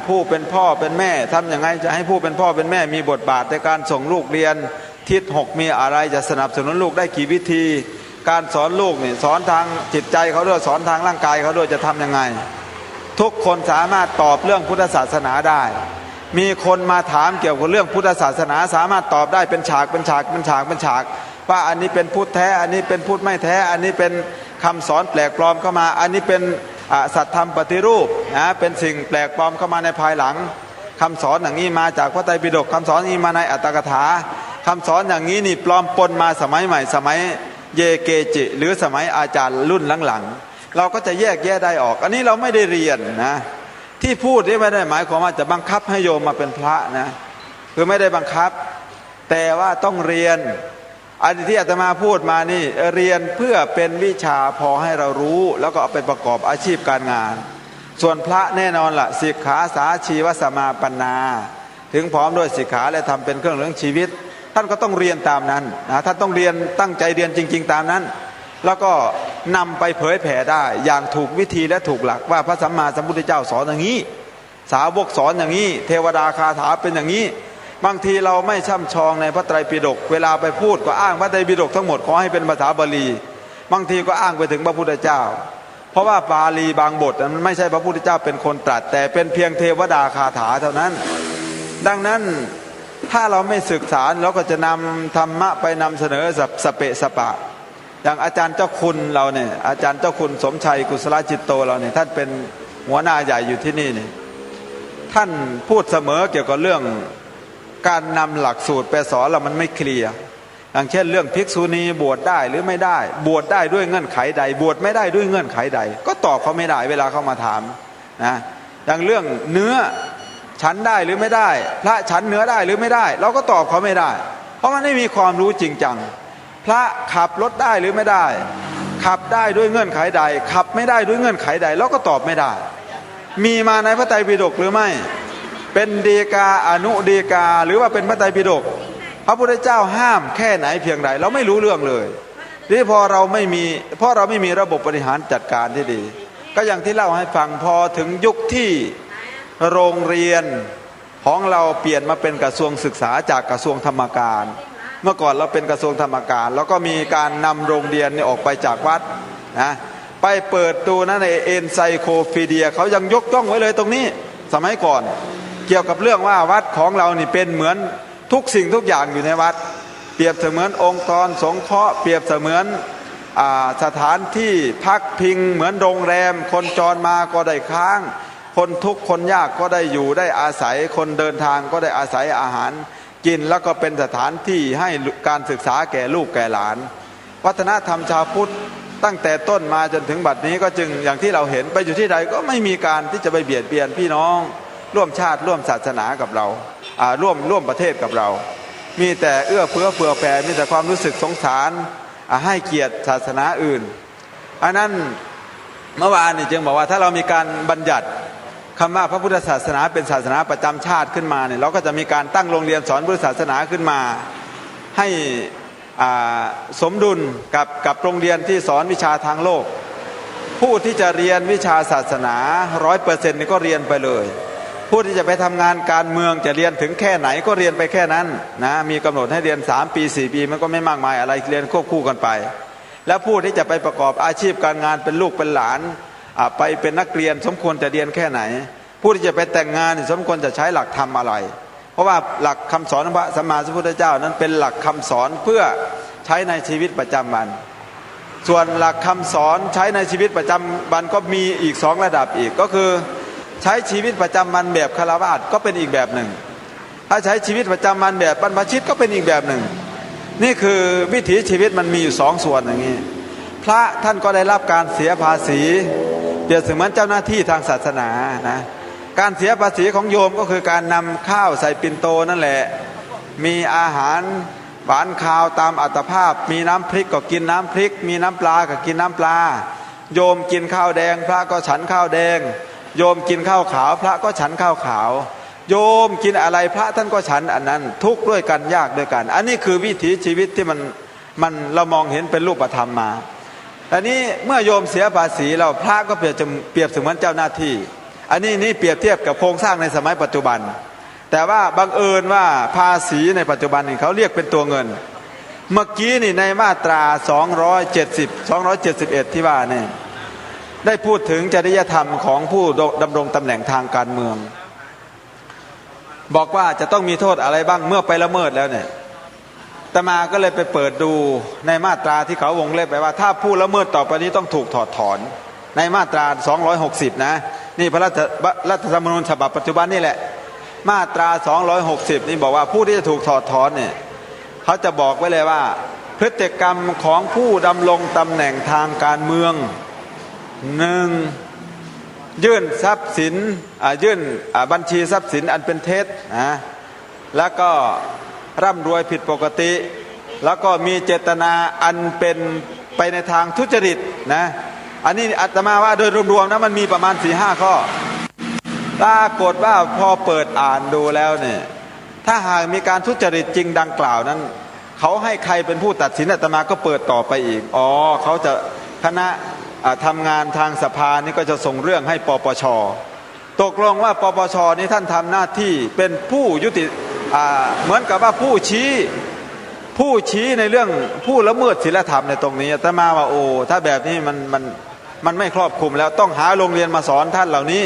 ผู้เป็นพ่อเป็นแม่ทำอย่างไรจะให้ผู้เป็นพ่อเป็นแม่มีบทบาทในการส่งลูกเรียนทิศ6มีอะไรจะสนับสนุนลูกได้กี่วิธีการสอนลูกนี่สอนทางจิตใจเขาด้วยสอนทางร่างกายเขาด้วยจะทำยังไงทุกคนสามารถตอบเรื่องพุทธศาสนาได้มีคนมาถามเกี่ยวกับเรื่องพุทธศาสนาสามารถตอบได้เป็นฉากเป็นฉากเป็นฉากเป็นฉากว่าอันนี้เป็นพุทธแท้อันนี้เป็นพุทธไม่แท้อันนี้เป็นคำสอนแปลกปลอมเข้ามาอันนี้เป็นสัตธรรมปฏิรูปนะเป็นสิ่งแปลกปลอมเข้ามาในภายหลังคำสอนอย่างนี้มาจากพระไตรปิฎกคำสอนนี้มาในอัตถกถาคำสอนอย่างนี้นี่ปลอมปนมาสมัยใหม่สมัยเยเกจิหรือสมัยอาจารย์รุ่นหลังๆเราก็จะแยกแยะได้ออกอันนี้เราไม่ได้เรียนนะที่พูดนี่ไม่ได้หมายความว่าจะบังคับให้โยมมาเป็นพระนะคือไม่ได้บังคับแต่ว่าต้องเรียนอันที่อาตมาพูดมานี่เรียนเพื่อเป็นวิชาพอให้เรารู้แล้วก็เอาไปประกอบอาชีพการงานส่วนพระแน่นอนล่ะสิกขาสาชีวสมาปันนาถึงพร้อมด้วยสิกขาและทำเป็นเครื่องเลี้ยงชีวิตท่านก็ต้องเรียนตามนั้นนะท่านต้องเรียนตั้งใจเรียนจริงๆตามนั้นแล้วก็นำไปเผยแผ่ได้อย่างถูกวิธีและถูกหลักว่าพระสัมมาสัมพุทธเจ้าสอนอย่างนี้สาวกสอนอย่างนี้เทวดาคาถาเป็นอย่างนี้บางทีเราไม่ช่ำชองในพระไตรปิฎกเวลาไปพูดก็อ้างพระไตรปิฎกทั้งหมดขอให้เป็นภาษาบาลีบางทีก็อ้างไปถึงพระพุทธเจ้าเพราะว่าบาลีบางบทมันไม่ใช่พระพุทธเจ้าเป็นคนตรัสแต่เป็นเพียงเทวดาคาถาเท่านั้นดังนั้นถ้าเราไม่ศึกษาเราก็จะนำธรรมะไปนำเสนอสเปะสปะอย่างอาจารย์เจ้าคุณเราเนี่ยอาจารย์เจ้าคุณสมชัยกุศลจิตโตเราเนี่ยท่านเป็นหัวหน้าใหญ่อยู่ที่นี่เนี่ยท่านพูดเสมอเกี่ยวกับเรื่องการนำหลักสูตรไปสอนเรามันไม่เคลียร์อย่างเช่นเรื่องภิกษุณีบวชได้หรือไม่ได้บวชได้ด้วยเงื่อนไขใดบวชไม่ได้ด้วยเงื่อนไขใดก็ตอบเขาไม่ได้เวลาเขามาถามนะอย่างเรื่องเนื้อฉันได้หรือไม่ได้พระฉันเนื้อได้หรือไม่ได้เราก็ตอบเขาไม่ได้เพราะมันไม่มีความรู้จริงจังพระขับรถได้หรือไม่ได้ขับได้ด้วยเงื่อนไขใดขับไม่ได้ด้วยเงื่อนไขใดเราก็ตอบไม่ได้มีมาในพระไตรปิฎกหรือไม่เป็นดีกาอนุดีกาหรือว่าเป็นพระไตรปิฎกพระพุทธเจ้าห้ามแค่ไหนเพียงใดเราไม่รู้เรื่องเลยที่เพราะเราไม่มีระบบบริหารจัดการที่ดีก็อย่างที่เล่าให้ฟังพอถึงยุคที่โรงเรียนของเราเปลี่ยนมาเป็นกระทรวงศึกษาจากกระทรวงธรรมการเมื่อก่อนเราเป็นกระทรวงธรรมการแล้วก็มีการนำโรงเรียนออกไปจากวัดนะไปเปิดดูนะในเอนไซโคปีเดียเขายังยกย่องไว้เลยตรงนี้สมัยก่อนเกี่ยวกับเรื่องว่าวัดของเรานี่เป็นเหมือนทุกสิ่งทุกอย่างอยู่ในวัดเปรียบเสมือนองค์กรสงเคราะห์เปรียบเสมือนสถานที่พักพิงเหมือนโรงแรมคนจรมาก็ได้ค้างคนทุกข์คนยากก็ได้อยู่ได้อาศัยคนเดินทางก็ได้อาศัยอาหารกินแล้วก็เป็นสถานที่ให้การศึกษาแก่ลูกแก่หลานวัฒนธรรมชาวพุทธตั้งแต่ต้นมาจนถึงบัดนี้ก็จึงอย่างที่เราเห็นไปอยู่ที่ใดก็ไม่มีการที่จะไปเบียดเบียนพี่น้องร่วมชาติร่วมศาสนากับเราร่วมประเทศกับเรามีแต่เอื้อเฟื้อเผื่อแผ่มีแต่ความรู้สึกสงสารให้เกียรติศาสนาอื่นอันนั้นเมื่อวานนี่จึงบอกว่าถ้าเรามีการบัญญัติคำว่าพระพุทธศาสนาเป็นศาสนาประจำชาติขึ้นมาเนี่ยเราก็จะมีการตั้งโรงเรียนสอนพุทธศาสนาขึ้นมาให้สมดุลกับโรงเรียนที่สอนวิชาทางโลกผู้ที่จะเรียนวิชาศาสนา 100% นี่ก็เรียนไปเลยผู้ที่จะไปทำงานการเมืองจะเรียนถึงแค่ไหนก็เรียนไปแค่นั้นนะมีกำหนดให้เรียน3 ปี 4 ปีมันก็ไม่มากมายอะไรเรียนควบคู่กันไปแล้วผู้ที่จะไปประกอบอาชีพการงานเป็นลูกเป็นหลานไปเป็นนักเรียนสมควรจะเรียนแค่ไหนผู้ที่จะไปแต่งงานสมควรจะใช้หลักธรรมอะไรเพราะว่าหลักคำสอนของพระสัมมาสัมพุทธเจ้านั้นเป็นหลักคำสอนเพื่อใช้ในชีวิตประจำวัน ส่วนหลักคำสอนใช้ในชีวิตประจำวันก็มีอีก2ระดับอีกก็คือใช้ชีวิตประจำวันแบบฆราวาสก็เป็นอีกแบบหนึ่งถ้าใช้ชีวิตประจำวันแบบบรรพชิตก็เป็นอีกแบบหนึ่งนี่คือวิถีชีวิตมันมีอยู่2 ส่วนอย่างนี้พระท่านก็ได้รับการเสียภาษีเปรียบเสมือนเจ้าหน้าที่ทางศาสนานะการเสียภาษีของโยมก็คือการนำข้าวใส่ปิ่นโตนั่นแหละมีอาหารหวานคาวตามอัตภาพมีน้ำพริกก็กินน้ำพริกมีน้ำปลาก็กินน้ำปลาโยมกินข้าวแดงพระก็ฉันข้าวแดงโยมกินข้าวขาวพระก็ฉันข้าวขาวโยมกินอะไรพระท่านก็ฉันอันนั้นทุกข์ด้วยกันยากด้วยกันอันนี้คือวิถีชีวิตที่มันเรามองเห็นเป็นรูปธรรมมาอันนี้เมื่อโยมเสียภาษีเราพระก็เปรียบเสมือนเจ้าหน้าที่อันนี้เปรียบเทียบกับโครงสร้างในสมัยปัจจุบันแต่ว่าบังเอิญว่าภาษีในปัจจุบันนี่เขาเรียกเป็นตัวเงินเมื่อกี้นี่ในมาตรา271ที่ว่าเนี่ยได้พูดถึงจริยธรรมของผู้ดำรงตำแหน่งทางการเมืองบอกว่าจะต้องมีโทษอะไรบ้างเมื่อไปละเมิดแล้วเนี่ยอาตมาก็เลยไปเปิดดูในมาตราที่เขาวงเล็บไว้ว่าถ้าผู้ละเมิดต่อไปนี้ต้องถูกถอดถอนในมาตรา260นะนี่พระรัฐธรรมนูญฉบับปัจจุบันนี่แหละมาตรา260นี่บอกว่าผู้ที่จะถูกถอดถอนเนี่ยเขาจะบอกไว้เลยว่าพฤติกรรมของผู้ดำรงตำแหน่งทางการเมือง1ยื่นทรัพย์สินยื่นบัญชีทรัพย์สินอันเป็นเท็จนะแล้วก็ร่ำรวยผิดปกติแล้วก็มีเจตนาอันเป็นไปในทางทุจริตนะอันนี้อาตมาว่าโดยรวมๆนะมันมีประมาณ 4-5 ข้อปรากฏว่าพอเปิดอ่านดูแล้วเนี่ยถ้าหากมีการทุจริตจริงดังกล่าวนั้นเขาให้ใครเป็นผู้ตัดสินอาตมาก็เปิดต่อไปอีกเขาจะคณะทำงานทางสภานี่ก็จะส่งเรื่องให้ปปช.ตกลงว่าปปช.นี้ท่านทำหน้าที่เป็นผู้ยุติเหมือนกับว่าผู้ชี้ในเรื่องผู้ละเมิดศีลธรรมในตรงนี้อาตมาว่าถ้าแบบนี้มันไม่ครอบคลุมแล้วต้องหาโรงเรียนมาสอนท่านเหล่านี้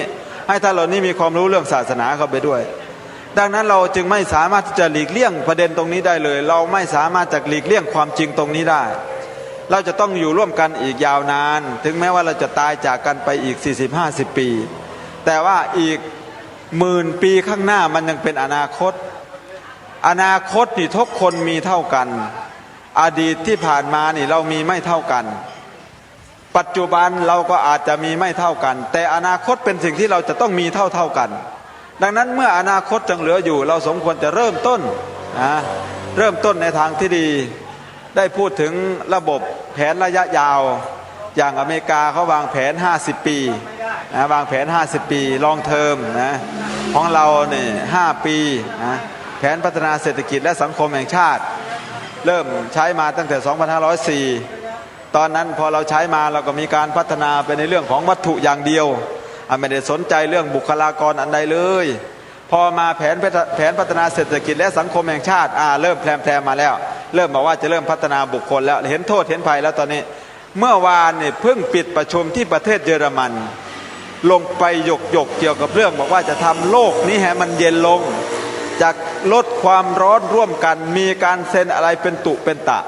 ให้ท่านเหล่านี้มีความรู้เรื่องศาสนาเข้าไปด้วยดังนั้นเราจึงไม่สามารถที่จะหลีกเลี่ยงประเด็นตรงนี้ได้เลยเราไม่สามารถจะหลีกเลี่ยงความจริงตรงนี้ได้เราจะต้องอยู่ร่วมกันอีกยาวนานถึงแม้ว่าเราจะตายจากกันไปอีก 40-50 ปีแต่ว่าอีก10,000 ปีข้างหน้ามันยังเป็นอนาคตนี่ทุกคนมีเท่ากันอดีตที่ผ่านมานี่เรามีไม่เท่ากันปัจจุบันเราก็อาจจะมีไม่เท่ากันแต่อนาคตเป็นสิ่งที่เราจะต้องมีเท่ากันดังนั้นเมื่ออนาคตยังเหลืออยู่เราสมควรจะเริ่มต้นในทางที่ดีได้พูดถึงระบบแผนระยะยาวอย่างอเมริกาเขาวางแผน50 ปีวางแผน50 ปีลองเทอมนะของเราเนี่ย5 ปีนะแผนพัฒนาเศรษฐกิจและสังคมแห่งชาติเริ่มใช้มาตั้งแต่2504ตอนนั้นพอเราใช้มาเราก็มีการพัฒนาไปในเรื่องของวัตถุอย่างเดียวไม่ได้สนใจเรื่องบุคลากรอันใดเลยพอมาแผนพัฒนาเศรษฐกิจและสังคมแห่งชาติเริ่มแพร่มาแล้วเริ่มบอกว่าจะเริ่มพัฒนาบุคคลแล้วเห็นโทษเห็นภัยแล้วตอนนี้เมื่อวานเนี่ยเพิ่งปิดประชุมที่ประเทศเยอรมันลงไปหยกเกี่ยวกับเรื่องบอกว่าจะทำโลกนี้ให้มันเย็นลงจากลดความร้อนร่วมกันมีการเซ็นอะไรเป็นตุเป็นตะ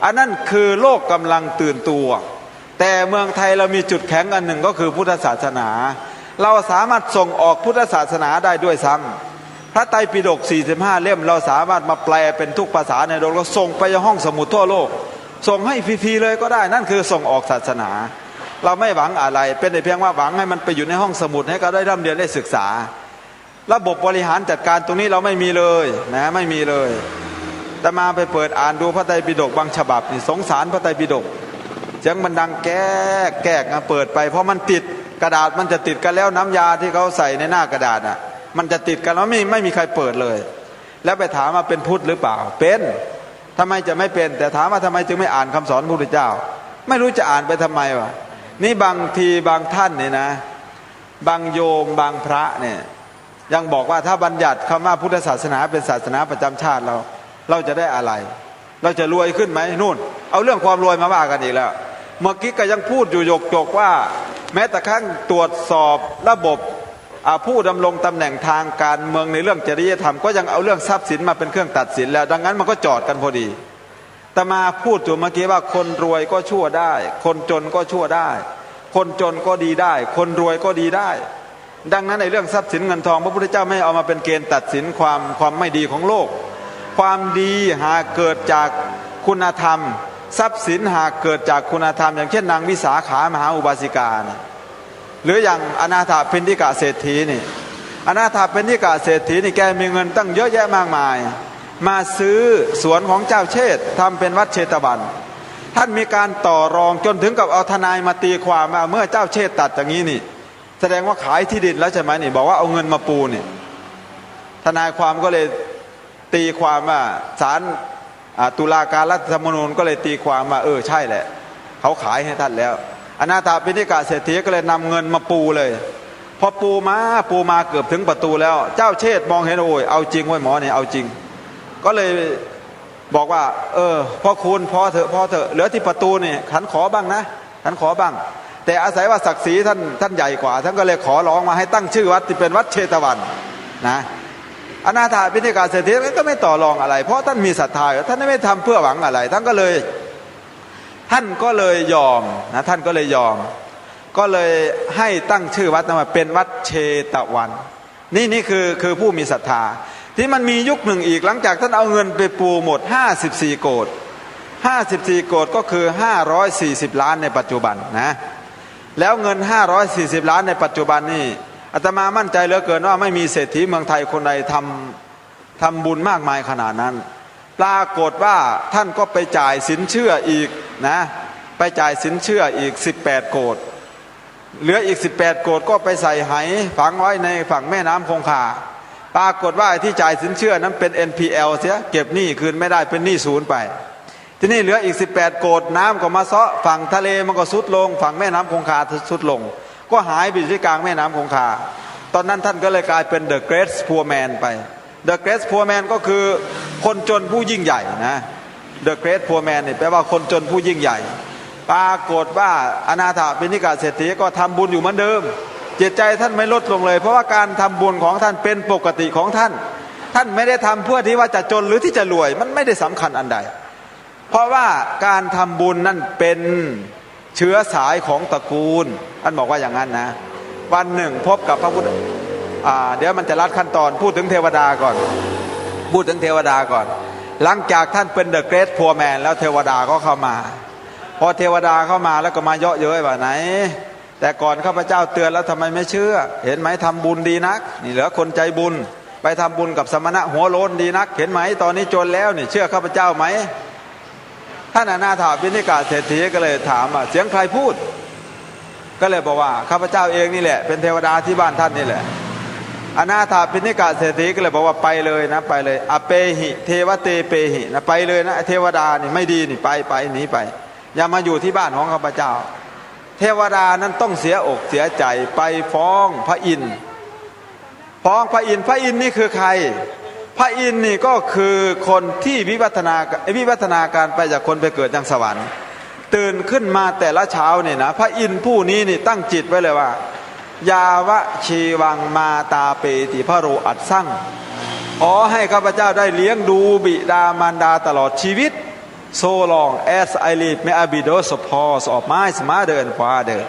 อันนั้นคือโลกกำลังตื่นตัวแต่เมืองไทยเรามีจุดแข็งอันหนึ่งก็คือพุทธศาสนาเราสามารถส่งออกพุทธศาสนาได้ด้วยซ้ำพระไตรปิฎก45 เล่มเราสามารถมาแปลเป็นทุกภาษาในโลกเราส่งไปยังห้องสมุดทั่วโลกส่งให้ฟรีๆเลยก็ได้นั่นคือส่งออกศาสนาเราไม่หวังอะไรเป็นแต่เพียงว่าหวังให้มันไปอยู่ในห้องสมุดให้เขาได้ร่ำเรียนได้ศึกษาระบบบริหารจัดการตรงนี้เราไม่มีเลยนะไม่มีเลยแต่มาไปเปิดอ่านดูพระไตรปิฎกบางฉบับนี่สงสารพระไตรปิฎกเสียงมันดังแก๊กเปิดไปเพราะมันติดกระดาษมันจะติดกันแล้วน้ำยาที่เขาใส่ในหน้ากระดาษมันจะติดกันแล้วไม่มีใครเปิดเลยแล้วไปถามว่าเป็นพุทธหรือเปล่าเป็นทำไมจะไม่เป็นแต่ถามว่าทำไมจึงไม่อ่านคำสอนพระพุทธเจ้าไม่รู้จะอ่านไปทำไมวะนี่บางทีบางท่านเนี่ยนะบางโยมบางพระเนี่ยยังบอกว่าถ้าบัญญัติคำว่าพุทธศาสนาเป็นศาสนาประจำชาติเราจะได้อะไรเราจะรวยขึ้นไหมนู่นเอาเรื่องความรวยมาว่ากันอีกแล้วเมื่อกี้ก็ยังพูดอยู่หยกว่าแม้แต่ครั้งตรวจสอบระบบผู้ดำรงตำแหน่งทางการเมืองในเรื่องจริยธรรมก็ยังเอาเรื่องทรัพย์สินมาเป็นเครื่องตัดสินแล้วดังนั้นมันก็จอดกันพอดี แต่มาพูดอยู่เมื่อกี้ว่าคนรวยก็ชั่วได้ คนจนก็ชั่วได้ คนจนก็ดีได้ คนรวยก็ดีได้ดังนั้นในเรื่องทรัพย์สินเงินทองพระพุทธเจ้าไม่เอามาเป็นเกณฑ์ตัดสินความไม่ดีของโลกความดีหากเกิดจากคุณธรรมทรัพย์สินหากเกิดจากคุณธรรมอย่างเช่นนางวิสาขามหาอุบาสิกานะหรืออย่างอนาถปิณฑิกะเศรษฐีนี่อนาถปิณฑิกะเศรษฐีนี่แกมีเงินตั้งเยอะแยะมากมายมาซื้อสวนของเจ้าเชษฐ์ทำเป็นวัดเชตวันท่านมีการต่อรองจนถึงกับเอาทนายมาตีความว่าเมื่อเจ้าเชษฐ์ตัดอย่างนี้นี่แสดงว่าขายที่ดินแล้วใช่ไหมนี่บอกว่าเอาเงินมาปูนี่ทนายความก็เลยตีความว่าศาลตุลาการรัฐธรรมนูญก็เลยตีความว่าใช่แหละเขาขายให้ท่านแล้วอนาถปิณฑิกะเศรษฐีก็เลยนำเงินมาปูเลยพอปูมาเกือบถึงประตูแล้วเจ้าเชษฐ์มองเห็นโอ้ยเอาจริงไว้หมอเนี่ยเอาจริงก็เลยบอกว่าพ่อคุณพอเถอะเหลือที่ประตูนี่ฉันขอบ้างนะฉันขอบ้างแต่อาศัยว่าศักดิ์ศรีท่านใหญ่กว่าท่านก็เลยขอร้องมาให้ตั้งชื่อวัดที่เป็นวัดเชตวันนะอนาถปิณฑิกะเศรษฐีก็ไม่ต่อรองอะไรเพราะท่านมีศรัทธาท่านไม่ทำเพื่อหวังอะไรท่านก็เลยยอมนะท่านก็เลยยอมก็เลยให้ตั้งชื่อวัดมาเป็นวัดเชตวันนี่คือผู้มีศรัทธาที่มันมียุคหนึ่งอีกหลังจากท่านเอาเงินไปปูหมด54โกฏ54โกฏก็คือ540ล้านในปัจจุบันนะแล้วเงิน540ล้านในปัจจุบันนี่อาตมามั่นใจเหลือเกินว่าไม่มีเศรษฐีเมืองไทยคนใดทำบุญมากมายขนาดนั้นปรากฏว่าท่านก็ไปจ่ายสินเชื่ออีกนะไปจ่ายสินเชื่ออีก18โกฏเหลืออีก18โกฏก็ไปใส่ไหฝังไว้ในฝั่งแม่น้ำคงคาปรากฏว่าที่จ่ายสินเชื่อนั้นเป็น NPL เสียเก็บหนี้คืนไม่ได้เป็นหนี้ศูนย์ไปที่นี่เหลืออีก18โกฏน้ำก็มาเซาะฝั่งทะเลมันก็ซุดลงฝั่งแม่น้ำคงคาซุดลงก็หายไปที่กลางแม่น้ำคงคาตอนนั้นท่านก็เลยกลายเป็น The Great Poor Man ไป The Great Poor Man ก็คือคนจนผู้ยิ่งใหญ่นะ The Great Poor Man นี่แปลว่าคนจนผู้ยิ่งใหญ่ปรากฏว่าอนาถปิณฑิกะเศรษฐีก็ทำบุญอยู่เหมือนเดิมจิตใจท่านไม่ลดลงเลยเพราะว่าการทำบุญของท่านเป็นปกติของท่านไม่ได้ทำเพื่อที่ว่าจะจนหรือที่จะรวยมันไม่ได้สำคัญอันใดเพราะว่าการทำบุญนั่นเป็นเชื้อสายของตระกูลท่านบอกว่าอย่างนั้นนะวันหนึ่งพบกับพระพุทธเดี๋ยวมันจะลัดขั้นตอนพูดถึงเทวดาก่อนหลังจากท่านเป็น The Great Poor Man แล้วเทวดาก็เข้ามาพอเทวดาเข้ามาแล้วก็มาเยาะเย้ยว่าไหนแต่ก่อนข้าพเจ้าเตือนแล้วทำไมไม่เชื่อเห็นไหมทำบุญดีนักนี่เหลือคนใจบุญไปทำบุญกับสมณะหัวโล้นดีนักเห็นไหมตอนนี้จนแล้วนี่เชื่อข้าพเจ้าไหมท่านอนาถปิณฑิกะเศรษฐีก็เลยถามว่าเสียงใครพูดก็เลยบอกว่าข้าพเจ้าเองนี่แหละเป็นเทวดาที่บ้านท่านนี่แหละอนาถปิณฑิกะเศรษฐีก็เลยบอกว่าไปเลยนะไปเลยอเปหิเทวเตเปหินะไปเลยนะเทวดานี่ไม่ดีนี่ไปหนีไปอย่ามาอยู่ที่บ้านของข้าพเจ้าเทวดานั้นต้องเสียอกเสียใจไปฟ้องพระอินทร์นี่คือใครพระอินทร์นี่ก็คือคนที่วิวัฒนาการไปจากคนไปเกิดยังสวรรค์ตื่นขึ้นมาแต่ละเช้าเนี่ยนะพระอินทร์ผู้นี้นี่ตั้งจิตไว้เลยว่ายาวะชีวังมาตาเปติพระโรอัดสั่งขอให้ข้าพเจ้าได้เลี้ยงดูบิดามารดาตลอดชีวิตso long as I live may I be the support of my mother and father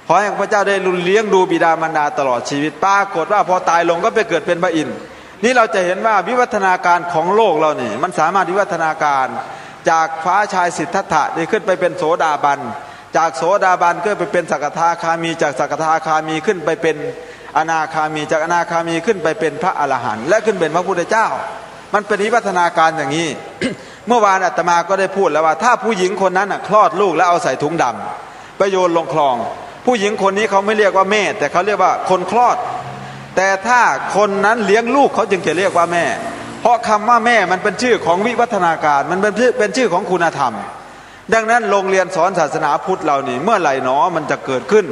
ขอให้ข้าพเจ้าได้เลี้ยงดูบิดามารดาตลอดชีวิตปรากฏว่าพอตายลงก็ไปเกิดเป็นพระอินทร์นี่เราจะเห็นว่าวิวัฒนาการของโลกเรานี่มันสามารถวิวัฒนาการจากฟ้าชายสิทธัตถะได้ขึ้นไปเป็นโสดาบันจากโสดาบันขึ้นไปเป็นสกทาคามีจากสกทาคามีขึ้นไปเป็นอนาคามีจากอนาคามีขึ้นไปเป็นพระอรหันต์และขึ้นเป็นพระพุทธเจ้ามันเป็นวิวัฒนาการอย่างนี้ เมื่อวานอาตมาก็ได้พูดแล้วว่าถ้าผู้หญิงคนนั้นคลอดลูกแล้วเอาใส่ถุงดำไปโยนลงคลองผู้หญิงคนนี้เขาไม่เรียกว่าแม่แต่เขาเรียกว่าคนคลอดแต่ถ้าคนนั้นเลี้ยงลูกเขาจึงจะเรียกว่าแม่เพราะคำว่าแม่มันเป็นชื่อของวิวัฒนาการมันเป็นชื่อของคุณธรรมดังนั้นโรงเรียนสอนศาสนาพุทธเรานี่เมื่อไหร่หนอมันจะเกิดขึ้น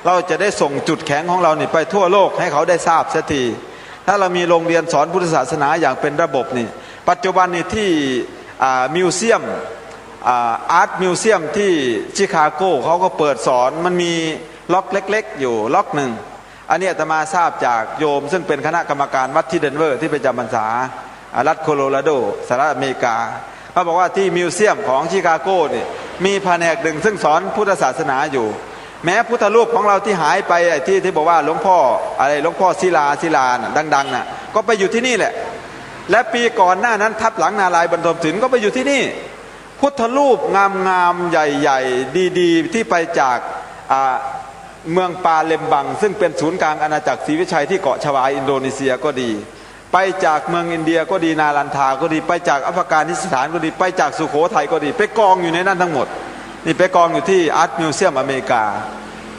เราจะได้ส่งจุดแข็งของเรานี่ไปทั่วโลกให้เขาได้ทราบเสียทีถ้าเรามีโรงเรียนสอนพุทธศาสนาอย่างเป็นระบบนี่ปัจจุบันนี่ที่มิวเซียมอาร์ตมิวเซียมที่ชิคาโกเขาก็เปิดสอนมันมีล็อกเล็กๆอยู่ล็อกหนึ่งอันนี้อาตมาทราบจากโยมซึ่งเป็นคณะกรรมการวัดที่เดนเวอร์ที่ไปจำพรรษารัฐโคโลราโดสหรัฐอเมริกา เขาบอกว่าที่มิวเซียมของชิคาโกนี่มีแผนกหนึ่งซึ่งสอนพุทธศาสนาอยู่แม้พุทธรูปของเราที่หายไปไอ้ที่บอกว่าหลวงพ่ออะไรหลวงพ่อศิลาน่ะดังๆน่ะก็ไปอยู่ที่นี่แหละและปีก่อนหน้านั้นทับหลังนารายณ์บรรทมศิลป์ก็ไปอยู่ที่นี่พุทธรูปงามๆใหญ่ๆดีๆที่ไปจากเมืองปาเลมบังซึ่งเป็นศูนย์กลางอาณาจักรศรีวิชัยที่เกาะชวาอินโดนีเซียก็ดีไปจากเมืองอินเดียก็ดีนาลันทาก็ดีไปจากอัฟกานิสถานก็ดีไปจากสุโขทัยก็ดีไปกองอยู่ในนั้นทั้งหมดนี่ไปกองอยู่ที่อาร์ตมิวเซียมอเมริกา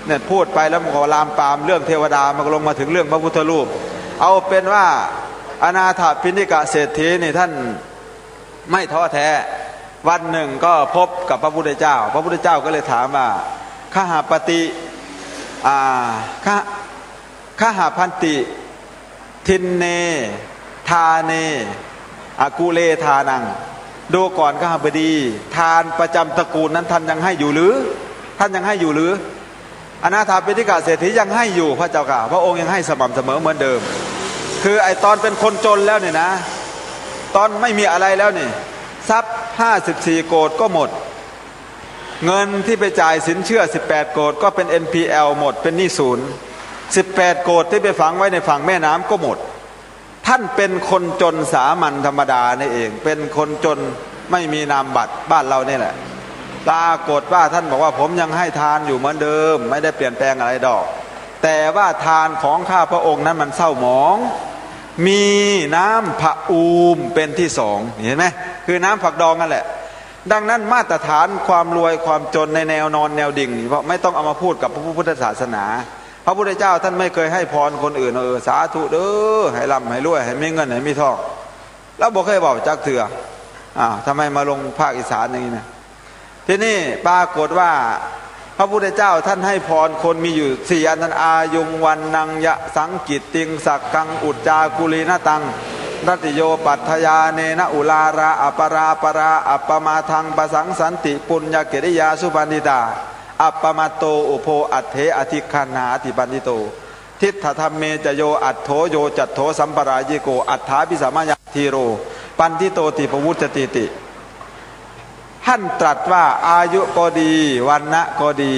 เนี่ยพูดไปแล้วมันก็ลามปามเรื่องเทวดามันลงมาถึงเรื่องพระพุทธรูปเอาเป็นว่าอนาถปิณฑิกะเศรษฐีนี่ท่านไม่ท้อแท้วันหนึ่งก็พบกับพระพุทธเจ้าพระพุทธเจ้าก็เลยถามว่าข้าหาปฏิข้าหาพันติทินเนทาเนอากูเลทานังดูก่อนข้าพดีทานประจำตระกูลนั้นท่านยังให้อยู่หรือท่านยังให้อยู่หรืออนาถปิณฑิกะเศรษฐียังให้อยู่พระเจ้าค่ะพระองค์ยังให้สม่ำเสมอเหมือนเดิมคือไอตอนเป็นคนจนแล้วเนี่ยนะตอนไม่มีอะไรแล้วนี่ทรัพย์54 โกฏก็หมดเงินที่ไปจ่ายสินเชื่อ18 โกฏก็เป็น NPL หมดเป็นหนี้ศูนย์18 โกฏที่ไปฝังไว้ในฝั่งแม่น้ำก็หมดท่านเป็นคนจนสามัญธรรมดานี่เองเป็นคนจนไม่มีนามบัตรบ้านเรานี่แหละปรากฏว่าท่านบอกว่าผมยังให้ทานอยู่เหมือนเดิมไม่ได้เปลี่ยนแปลงอะไรดอกแต่ว่าทานของข้าพระองค์นั้นมันเศร้าหมองมีน้ำผะอูมเป็นที่สองเห็นไหมคือน้ำผักดองนั่นแหละดังนั้นมาตรฐานความรวยความจนในแนวนอนแนวดิ่งเพราะไม่ต้องเอามาพูดกับพระพุทธศาสนาพระพุทธเจ้าท่านไม่เคยให้พรคนอื่นสาธุเด้อให้ร่ำให้รวยให้มีเงินให้มีทองแล้วบอกเคยบอกจักเถื่อทำไมมาลงภาคอีสานอย่างนี้นะที่นี่ปรากฏว่าพระพุทธเจ้าท่านให้พรคนมีอยู่4อันนั้นอายุงวันนังยะสังกิตติงสักกังอุจจากุลีนะตังรัติโยปัฏฐยาเนนะอุลาราอัปราปราอัปปมาทังปสังสันติปุญญเกริยาสุปันติตาอัปปมาโตอุโภอัตเถอธิคันนาอธิปันติโตทิฏฐธรรมเมจโยอัตโธโยจัตโธสัมปรายิโกอัฏฐาภิสัมมายทีโรปันติโตติปวุจติติท่านตรัสว่าอายุก็ดีวันนะก็ดี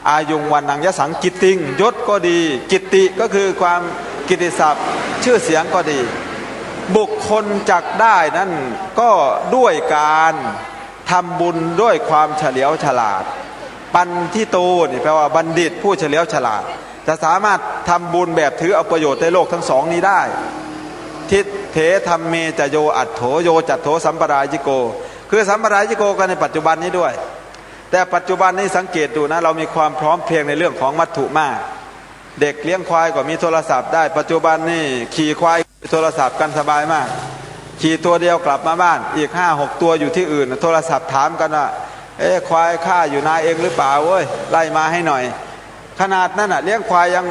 อายุงวันนังยสังกิตติงยศก็ดีกิตติก็คือความกิตติศัพท์ชื่อเสียงก็ดีบุคคลจักได้นั้นก็ด้วยการทำบุญด้วยความเฉลียวฉลาดปันทิโตนี่แปลว่าบัณฑิตผู้เฉลียวฉลาดจะสามารถทำบุญแบบถือเอาประโยชน์ในโลกทั้งสองนี้ได้ทิฏเถธรรมเมจโยอัตโธโยจัตโธสัมปรายิโกคือสัมปรายิโกกันในปัจจุบันนี้ด้วยแต่ปัจจุบันนี้สังเกตดูนะเรามีความพร้อมเพรียงในเรื่องของวัตถุมากเด็กเลี้ยงควายก็มีโทรศัพท์ได้ปัจจุบันนี่ขี่ควายโทรศัพท์กันสบายมากขี่ตัวเดียวกลับมาบ้านอีก5-6 ตัวอยู่ที่อื่นโทรศัพท์ถามกันว่าควายข้าอยู่นาเองหรือเปล่าเว้ยไล่มาให้หน่อยขนาดนั้นเลี้ยงควายยัง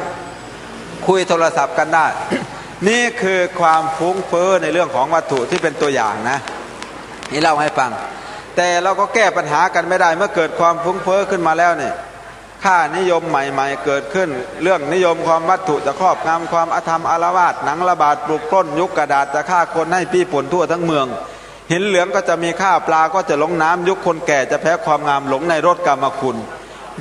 คุยโทรศัพท์กันได้ นี่คือความฟุ้งเฟ้อในเรื่องของวัตถุที่เป็นตัวอย่างนะนี่เล่าให้ฟังแต่เราก็แก้ปัญหากันไม่ได้เมื่อเกิดความฟุ้งเฟ้อขึ้นมาแล้วเนี่ยค่านิยมใหม่ๆเกิดขึ้นเรื่องนิยมความวัตถุจะครอบงำความอธรรมอาละวาดหนังระบาดปลุกปล้นยุคกระดาษจะฆ่าคนให้ปี้ป่นทั่วทั้งเมืองหินเหลืองก็จะมีค่าปลาก็จะหลงน้ำยุคคนแก่จะแพ้ความงามหลงในรสกรรมคุณ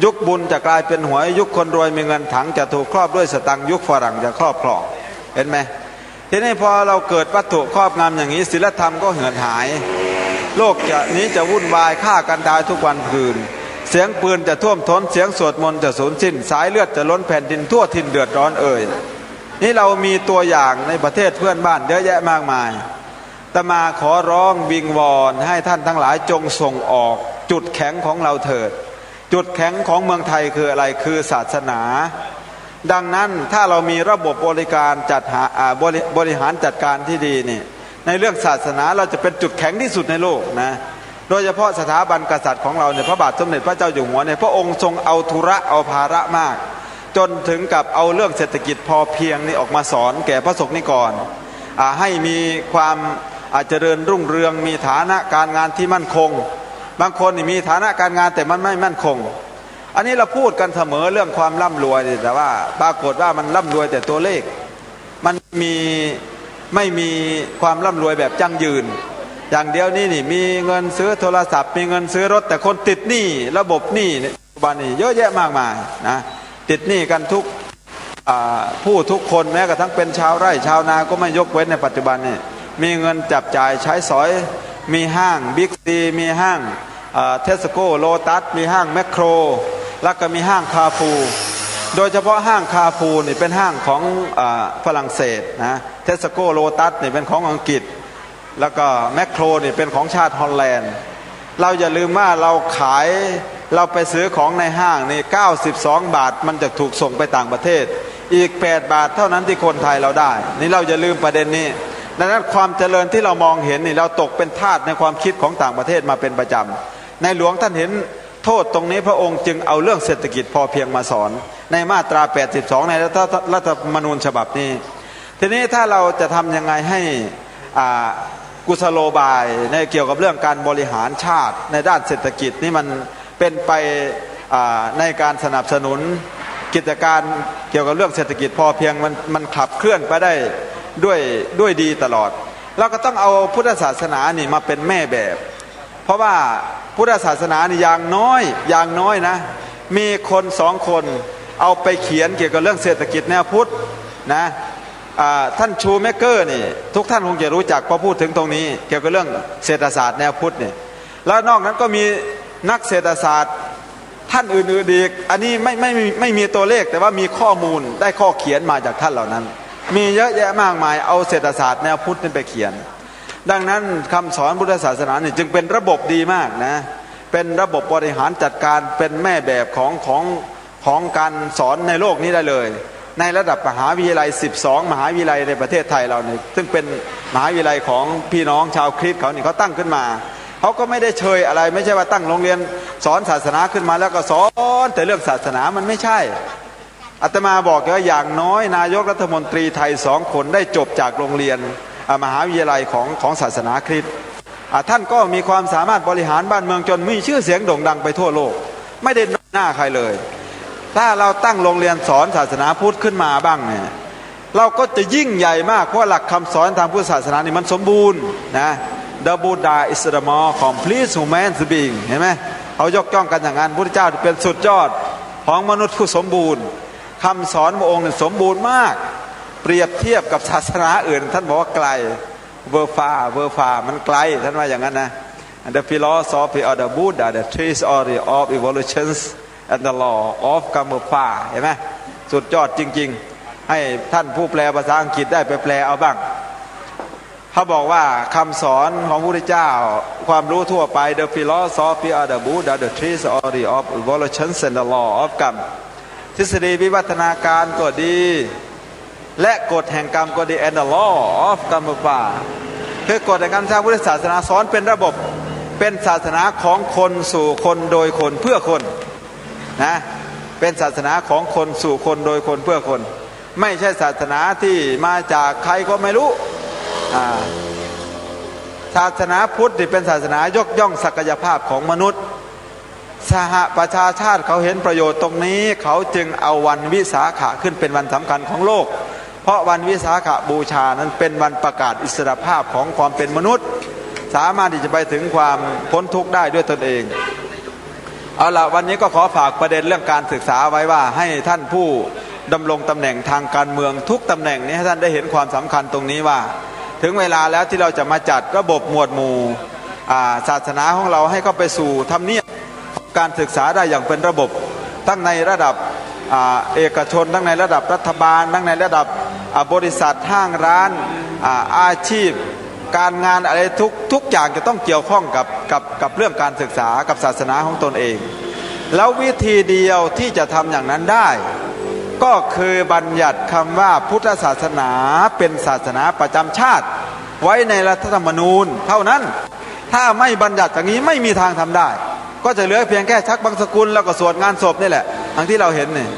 ยุคบุญจะกลายเป็นหวยยุคคนรวยมีเงินถังจะถูกครอบด้วยสตังค์ยุคฝรั่งจะครอบครองเห็นไหมทีนี้พอเราเกิดวัตถุครอบงำอย่างนี้ศีลธรรมก็เหือดหายโลกนี้จะวุ่นวายฆ่ากันตายทุกวันคืนเสียงปืนจะท่วมท้นเสียงสวดมนต์จะสูญสิ้นสายเลือดจะล้นแผ่นดินทั่วถิ่นเดือดร้อนนี่เรามีตัวอย่างในประเทศเพื่อนบ้านเยอะแยะมากมายแต่มาขอร้องวิงวอนให้ท่านทั้งหลายจงส่งออกจุดแข็งของเราเถิดจุดแข็งของเมืองไทยคืออะไรคือศาสนาดังนั้นถ้าเรามีระบบบริการจัดหาบริหารจัดการที่ดีนี่ในเรื่องศาสนาเราจะเป็นจุดแข็งที่สุดในโลกนะโดยเฉพาะสถาบันกษัตริย์ของเราเนี่ยพระบาทสมเด็จพระเจ้าอยู่หัวเนี่ยพระองค์ทรงเอาธุระเอาภาระมากจนถึงกับเอาเรื่องเศรษฐกิจพอเพียงนี่ออกมาสอนแก่พระสงฆ์นิกรให้มีความเจริญรุ่งเรืองมีฐานะการงานที่มั่นคงบางคนนี่มีฐานะการงานแต่มันไม่มั่นคงอันนี้เราพูดกันเสมอเรื่องความร่ำรวยแต่ว่าปรากฏว่ามันร่ำรวยแต่ตัวเลขมันไม่มีความร่ำรวยแบบยั่งยืน อย่างเดียวนี่มีเงินซื้อโทรศัพท์มีเงินซื้อรถแต่คนติดหนี้ระบบหนี้ปัจจุบันนี้เยอะแยะมากมายนะติดหนี้กันทุกผู้ทุกคนแม้กระทั่งเป็นชาวไร่ชาวนาก็ไม่ยกเว้นในปัจจุบันนี่มีเงินจับจ่ายใช้สอยมีห้างบิ๊กซีมีห้างเทสโก้โลตัสมีห้างแมคโครแล้วก็มีห้างคาฟูโดยเฉพาะห้างคาฟูนี่เป็นห้างของฝรั่งเศสนะเทสโก้โลตัสนี่เป็นของอังกฤษแล้วก็แมคโครนี่เป็นของชาติฮอลแลนด์เราอย่าลืมว่าเราไปซื้อของในห้างนี่92 บาทมันจะถูกส่งไปต่างประเทศอีก8 บาทเท่านั้นที่คนไทยเราได้นี่เราอย่าลืมประเด็นนี้ดังนั้นความเจริญที่เรามองเห็นนี่เราตกเป็นทาสในความคิดของต่างประเทศมาเป็นประจำในหลวงท่านเห็นโทษตรงนี้พระองค์จึงเอาเรื่องเศรษฐกิจพอเพียงมาสอนในมาตรา82ในรัฐธรรมนูญฉบับนี้ทีนี้ถ้าเราจะทำยังไงให้กุศโลบายในเกี่ยวกับเรื่องการบริหารชาติในด้านเศรษฐกิจนี่มันเป็นไปในการสนับสนุนกิจการเกี่ยวกับเรื่องเศรษฐกิจพอเพียงมันขับเคลื่อนไปได้ด้วยดีตลอดเราก็ต้องเอาพุทธศาสนานี่มาเป็นแม่แบบเพราะว่าพุทธศาสนานี่อย่างน้อยนะมีคน2 คนเอาไปเขียนเกี่ยวกับเรื่องเศรษฐกิจแนวพุทธนะท่านชูเมเกอร์นี่ทุกท่านคงจะรู้จักพอพูดถึงตรงนี้เกี่ยวกับเรื่องเศรษฐศาสตร์แนวพุทธนี่แล้วนอกนั้นก็มีนักเศรษฐศาสตร์ท่านอื่นๆอีกอันนี้ไม่มีตัวเลขแต่ว่ามีข้อมูลได้ข้อเขียนมาจากท่านเหล่านั้นมีเยอะแยะมากมายเอาเศรษฐศาสตร์แนวพุทธนี่ไปเขียนดังนั้นคำสอนพุทธศาสนานี่จึงเป็นระบบดีมากนะเป็นระบบบริหารจัดการเป็นแม่แบบของการสอนในโลกนี้ได้เลยในระดับมหาวิทยาลัย12 มหาวิทยาลัยในประเทศไทยเราเนี่ยซึ่งเป็นมหาวิทยาลัยของพี่น้องชาวคริสต์เขานี่เขาตั้งขึ้นมาเขาก็ไม่ได้เชยอะไรไม่ใช่ว่าตั้งโรงเรียนสอนศาสนาขึ้นมาแล้วก็สอนแต่เรื่องศาสนามันไม่ใช่อาตมาบอกว่าอย่างน้อยนายกรัฐมนตรีไทย2 คนได้จบจากโรงเรียนมหาวิทยาลัยของศาสนาคริสต์ท่านก็มีความสามารถบริหารบ้านเมืองจนมีชื่อเสียงโด่งดังไปทั่วโลกไม่ได้หน้าใครเลยถ้าเราตั้งโรงเรียนสอนศาสนาพุทธขึ้นมาบ้างเนี่ยเราก็จะยิ่งใหญ่มากเพราะหลักคำสอนทางพุทธศาสนานี่มันสมบูรณ์นะ The Buddha is the more complete human being เห็นไหมเขายกย่องกันอย่างนั้นพระพุทธเจ้าเป็นสุดยอดของมนุษย์ผู้สมบูรณ์คำสอนพระองค์สมบูรณ์มากเปรียบเทียบกับศาสนาอื่นท่านบอกว่าไกลเวอร์ฟามันไกลท่านว่าอย่างนั้นนะ The philosophy of the Buddha the theory of evolution and the law of Karma เห็นไหมสุดยอดจริงๆให้ท่านผู้แปลภาษาอังกฤษได้ไปแปลเอาบ้างเขาบอกว่าคำสอนของพระพุทธเจ้าความรู้ทั่วไป The philosophy of the Buddha the theory of evolution and the law of Karma ทฤษฎีวิวัฒนาการก็ดีและกฎแห่งกรรมก็ดี and the law of Karma คือกฎแห่งกรรมทางพุทธศาสนาสอนเป็นระบบเป็นศาสนาของคนสู่คนโดยคนเพื่อคนนะเป็นศาสนาของคนสู่คนโดยคนเพื่อคนไม่ใช่ศาสนาที่มาจากใครก็ไม่รู้ศาสนาพุทธเป็นศาสนายกย่องศักยภาพของมนุษย์สหประชาชาติเขาเห็นประโยชน์ตรงนี้เขาจึงเอาวันวิสาขะขึ้นเป็นวันสำคัญของโลกเพราะวันวิสาขบูชานั้นเป็นวันประกาศอิสรภาพของความเป็นมนุษย์สามารถที่จะไปถึงความพ้นทุกข์ได้ด้วยตนเองเอาล่ะวันนี้ก็ขอฝากประเด็นเรื่องการศึกษาไว้ว่าให้ท่านผู้ดำรงตำแหน่งทางการเมืองทุกตำแหน่งนี้ให้ท่านได้เห็นความสำคัญตรงนี้ว่าถึงเวลาแล้วที่เราจะมาจัดระบบหมวดหมู่ศาสนาของเราให้เข้าไปสู่ทำเนียบการศึกษาได้อย่างเป็นระบบทั้งในระดับเอกชนทั้งในระดับรัฐบาลทั้งในระดับบริษัทห้างร้านอาชีพการงานอะไรทุกอย่างจะต้องเกี่ยวข้องกับเรื่องการศึกษากับศาสนาของตนเองแล้ววิธีเดียวที่จะทำอย่างนั้นได้ก็คือบัญญัติคำว่าพุทธศาสนาเป็นศาสนาประจำชาติไว้ในรัฐธรรมนูญเท่านั้นถ้าไม่บัญญัติอย่างนี้ไม่มีทางทำได้ก็จะเหลือเพียงแค่ชักบังสกุลแล้วก็สวดงานศพนี่แหละทั้งที่เราเห็นนี่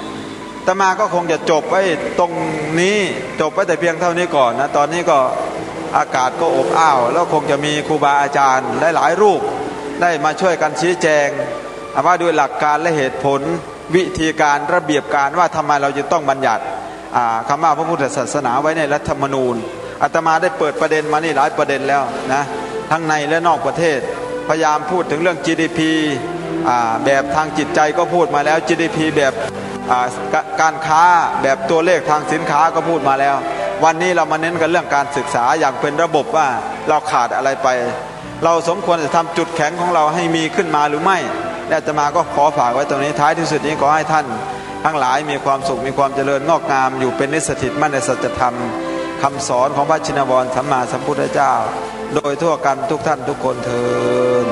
แต่มาก็คงจะจบไว้ตรงนี้จบไว้แต่เพียงเท่านี้ก่อนนะตอนนี้ก็อากาศก็อบอ้าวแล้วคงจะมีครูบาอาจารย์หลายๆรูปได้มาช่วยกันชี้แจงว่าด้วยหลักการและเหตุผลวิธีการระเบียบการว่าทำไมเราจะต้องบัญญัติคำว่าพระพุทธศาสนาไว้ในรัฐธรรมนูญอาตมาได้เปิดประเด็นมานี่หลายประเด็นแล้วนะ ทั้งในและนอกประเทศพยายามพูดถึงเรื่อง GDP แบบทางจิตใจก็พูดมาแล้ว GDP แบบการค้าแบบตัวเลขทางสินค้าก็พูดมาแล้ววันนี้เรามาเน้นกันเรื่องการศึกษาอย่างเป็นระบบว่าเราขาดอะไรไปเราสมควรจะทำจุดแข็งของเราให้มีขึ้นมาหรือไม่และอาตมาก็ขอฝากไว้ตรงนี้ท้ายที่สุดนี้ขอให้ท่านทั้งหลายมีความสุขมีความเจริญงอกงามอยู่เป็นนิสถิตมั่นในสัจธรรมคำสอนของพระชินวรสัมมาสัมพุทธเจ้าโดยทั่วกันทุกท่านทุกคนเทิน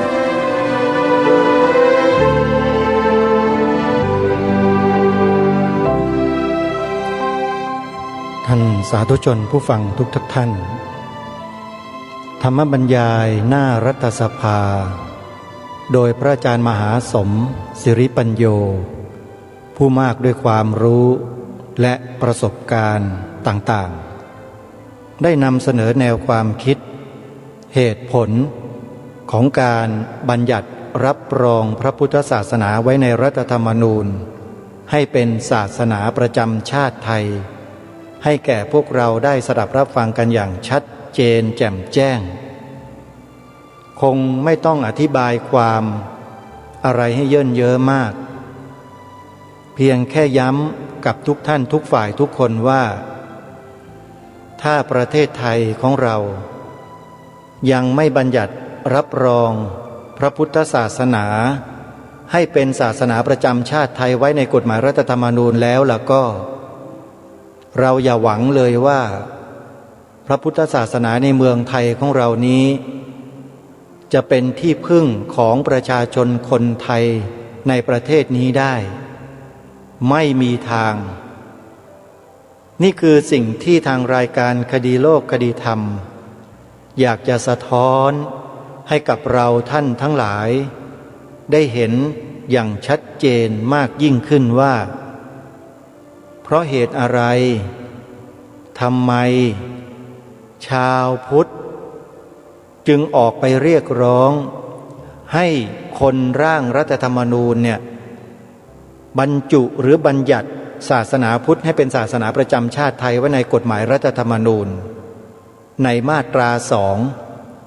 ท่านสาธุชนผู้ฟังทุกท่านธรรมบรรยายหน้ารัฐสภาโดยพระอาจารย์มหาสมศิริปัญโยผู้มากด้วยความรู้และประสบการณ์ต่างๆได้นำเสนอแนวความคิดเหตุผลของการบัญญัติรับรองพระพุทธศาสนาไว้ในรัฐธรรมนูญให้เป็นศาสนาประจำชาติไทยให้แก่พวกเราได้สดับรับฟังกันอย่างชัดเจนแจ่มแจ้งคงไม่ต้องอธิบายความอะไรให้เยินเยอะมากเพียงแค่ย้ำกับทุกท่านทุกฝ่ายทุกคนว่าถ้าประเทศไทยของเรายังไม่บัญญัติรับรองพระพุทธศาสนาให้เป็นศาสนาประจำชาติไทยไว้ในกฎหมายรัฐธรรมนูญแล้วล่ะก็เราอย่าหวังเลยว่าพระพุทธศาสนาในเมืองไทยของเรานี้จะเป็นที่พึ่งของประชาชนคนไทยในประเทศนี้ได้ไม่มีทางนี่คือสิ่งที่ทางรายการคดีโลกคดีธรรมอยากจะสะท้อนให้กับเราท่านทั้งหลายได้เห็นอย่างชัดเจนมากยิ่งขึ้นว่าเพราะเหตุอะไรทำไมชาวพุทธจึงออกไปเรียกร้องให้คนร่างรัฐธรรมนูญเนี่ยบรรจุหรือบัญญัติศาสนาพุทธให้เป็นศาสนาประจำชาติไทยไว้ในกฎหมายรัฐธรรมนูญในมาตรา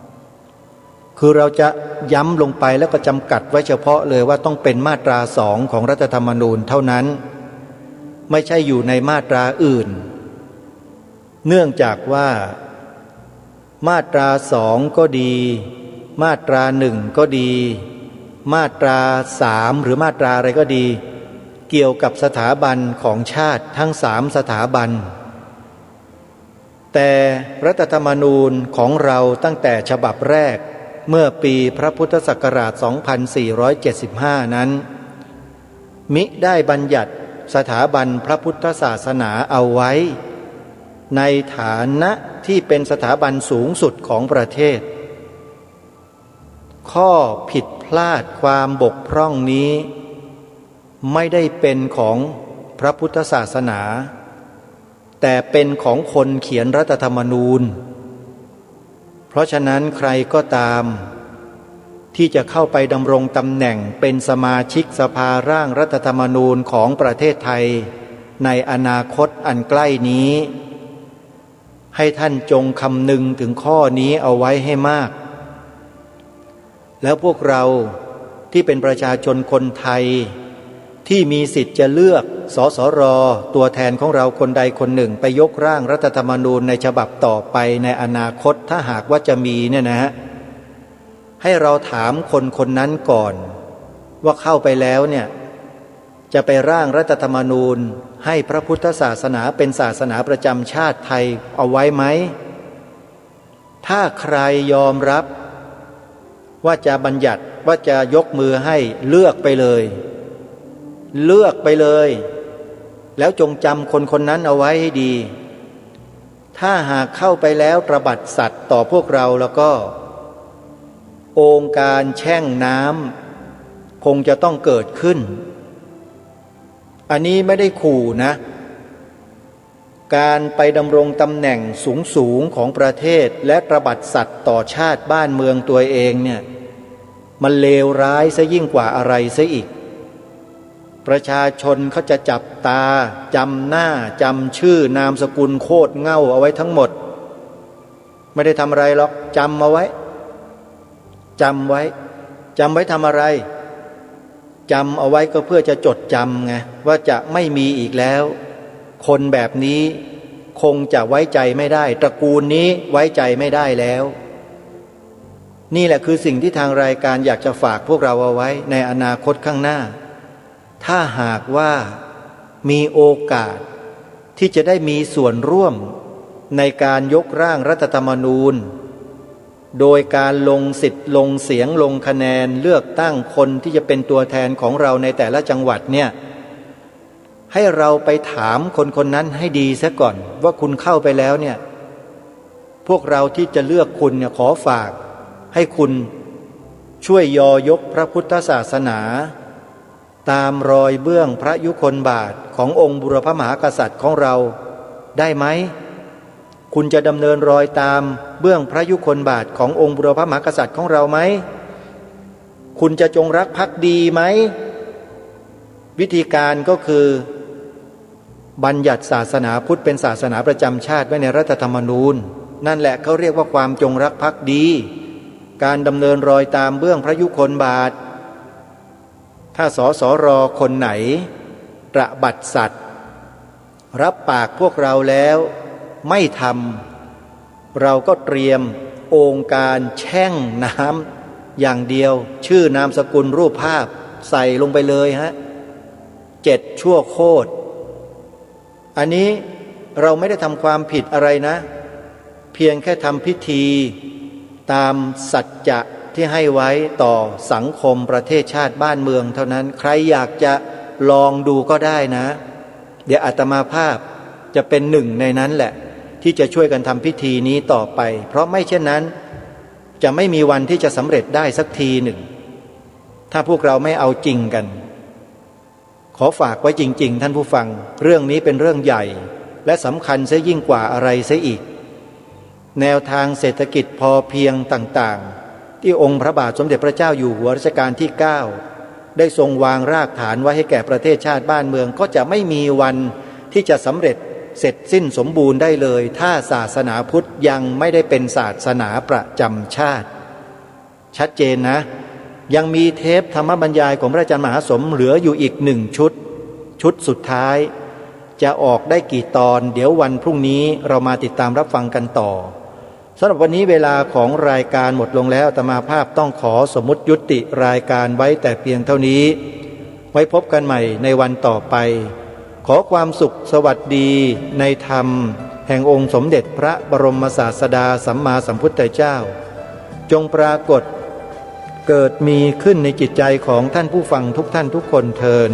2คือเราจะย้ำลงไปแล้วก็จำกัดไว้เฉพาะเลยว่าต้องเป็นมาตรา2ของรัฐธรรมนูญเท่านั้นไม่ใช่อยู่ในมาตราอื่นเนื่องจากว่ามาตรา2ก็ดีมาตรา1ก็ดีมาตรา3หรือมาตราอะไรก็ดีเกี่ยวกับสถาบันของชาติทั้ง3สถาบันแต่รัฐธรรมนูญของเราตั้งแต่ฉบับแรกเมื่อปีพระพุทธศักราช 2475 นั้นมิได้บัญญัติสถาบันพระพุทธศาสนาเอาไว้ในฐานะที่เป็นสถาบันสูงสุดของประเทศข้อผิดพลาดความบกพร่องนี้ไม่ได้เป็นของพระพุทธศาสนาแต่เป็นของคนเขียนรัฐธรรมนูญเพราะฉะนั้นใครก็ตามที่จะเข้าไปดำรงตำแหน่งเป็นสมาชิกสภาร่างรัฐธรรมนูญของประเทศไทยในอนาคตอันใกล้นี้ให้ท่านจงคำนึงถึงข้อนี้เอาไว้ให้มากแล้วพวกเราที่เป็นประชาชนคนไทยที่มีสิทธิ์จะเลือกสสร.ตัวแทนของเราคนใดคนหนึ่งไปยกร่างรัฐธรรมนูญในฉบับต่อไปในอนาคตถ้าหากว่าจะมีเนี่ยนะฮะให้เราถามคนคนนั้นก่อนว่าเข้าไปแล้วเนี่ยจะไปร่างรัฐธรรมนูญให้พระพุทธศาสนาเป็นศาสนาประจำชาติไทยเอาไว้ไหมถ้าใครยอมรับว่าจะบัญญัติว่าจะยกมือให้เลือกไปเลยแล้วจงจำคนคนนั้นเอาไว้ให้ดีถ้าหากเข้าไปแล้วตระบัดสัตว์ต่อพวกเราแล้วก็องค์การแช่งน้ำคงจะต้องเกิดขึ้นอันนี้ไม่ได้ขู่นะการไปดำรงตำแหน่งสูงของประเทศและตระบัดสัตว์ต่อชาติบ้านเมืองตัวเองเนี่ยมันเลวร้ายซะยิ่งกว่าอะไรซะอีกประชาชนเขาจะจับตาจำหน้าจำชื่อนามสกุลโคตรเง่าเอาไว้ทั้งหมดไม่ได้ทำอะไรหรอกจำเอาไว้ จำไว้ทำอะไรจำเอาไว้ก็เพื่อจะจดจำไงว่าจะไม่มีอีกแล้วคนแบบนี้คงจะไว้ใจไม่ได้ตระกูลนี้ไว้ใจไม่ได้แล้วนี่แหละคือสิ่งที่ทางรายการอยากจะฝากพวกเราเอาไว้ในอนาคตข้างหน้าถ้าหากว่ามีโอกาสที่จะได้มีส่วนร่วมในการยกร่างรัฐธรรมนูญโดยการลงสิทธิ์ลงเสียงลงคะแนนเลือกตั้งคนที่จะเป็นตัวแทนของเราในแต่ละจังหวัดเนี่ยให้เราไปถามคนคนนั้นให้ดีซะก่อนว่าคุณเข้าไปแล้วเนี่ยพวกเราที่จะเลือกคุณเนี่ยขอฝากให้คุณช่วยยกพระพุทธศาสนาตามรอยเบื้องพระยุคลบาทขององค์บุรพมหากษัตริย์ของเราได้ไหมคุณจะดำเนินรอยตามเบื้องพระยุคลบาทขององค์บุรพมหากษัตริย์ของเราไหมคุณจะจงรักภักดีไหมวิธีการก็คือบัญญัติศาสนาพุทธเป็นศาสนาประจำชาติไว้ในรัฐธรรมนูญนั่นแหละเขาเรียกว่าความจงรักภักดีการดำเนินรอยตามเบื้องพระยุคลบาทถ้าสสรคนไหนตระบัดสัตว์รับปากพวกเราแล้วไม่ทำเราก็เตรียมองค์การแช่งน้ำอย่างเดียวชื่อนามสกุลรูปภาพใส่ลงไปเลย7 ชั่วโคตรอันนี้เราไม่ได้ทำความผิดอะไรนะเพียงแค่ทำพิธีตามสัจจะที่ให้ไว้ต่อสังคมประเทศชาติบ้านเมืองเท่านั้นใครอยากจะลองดูก็ได้นะเดี๋ยวอาตมาภาพจะเป็นหนึ่งในนั้นแหละที่จะช่วยกันทำพิธีนี้ต่อไปเพราะไม่เช่นนั้นจะไม่มีวันที่จะสำเร็จได้สักทีหนึ่งถ้าพวกเราไม่เอาจริงกันขอฝากไว้จริงๆท่านผู้ฟังเรื่องนี้เป็นเรื่องใหญ่และสำคัญซะยิ่งกว่าอะไรซะอีกแนวทางเศรษฐกิจพอเพียงต่างๆที่องค์พระบาทสมเด็จพระเจ้าอยู่หัวรัชกาลที่9ได้ทรงวางรากฐานไว้ให้แก่ประเทศชาติบ้านเมืองก็จะไม่มีวันที่จะสำเร็จเสร็จสิ้นสมบูรณ์ได้เลยถ้าศาสนาพุทธยังไม่ได้เป็นศาสนาประจำชาติชัดเจนนะยังมีเทปธรรมบรรยายของพระอาจารย์มหาสมเหลืออยู่อีก1 ชุดสุดท้ายจะออกได้กี่ตอนเดี๋ยววันพรุ่งนี้เรามาติดตามรับฟังกันต่อสำหรับวันนี้เวลาของรายการหมดลงแล้วอาตมาภาพต้องขอสมมุติยุติรายการไว้แต่เพียงเท่านี้ไว้พบกันใหม่ในวันต่อไปขอความสุขสวัสดีในธรรมแห่งองค์สมเด็จพระบรมศาสดาสัมมาสัมพุทธเจ้าจงปรากฏเกิดมีขึ้นในจิตใจของท่านผู้ฟังทุกท่านทุกคนเทอญ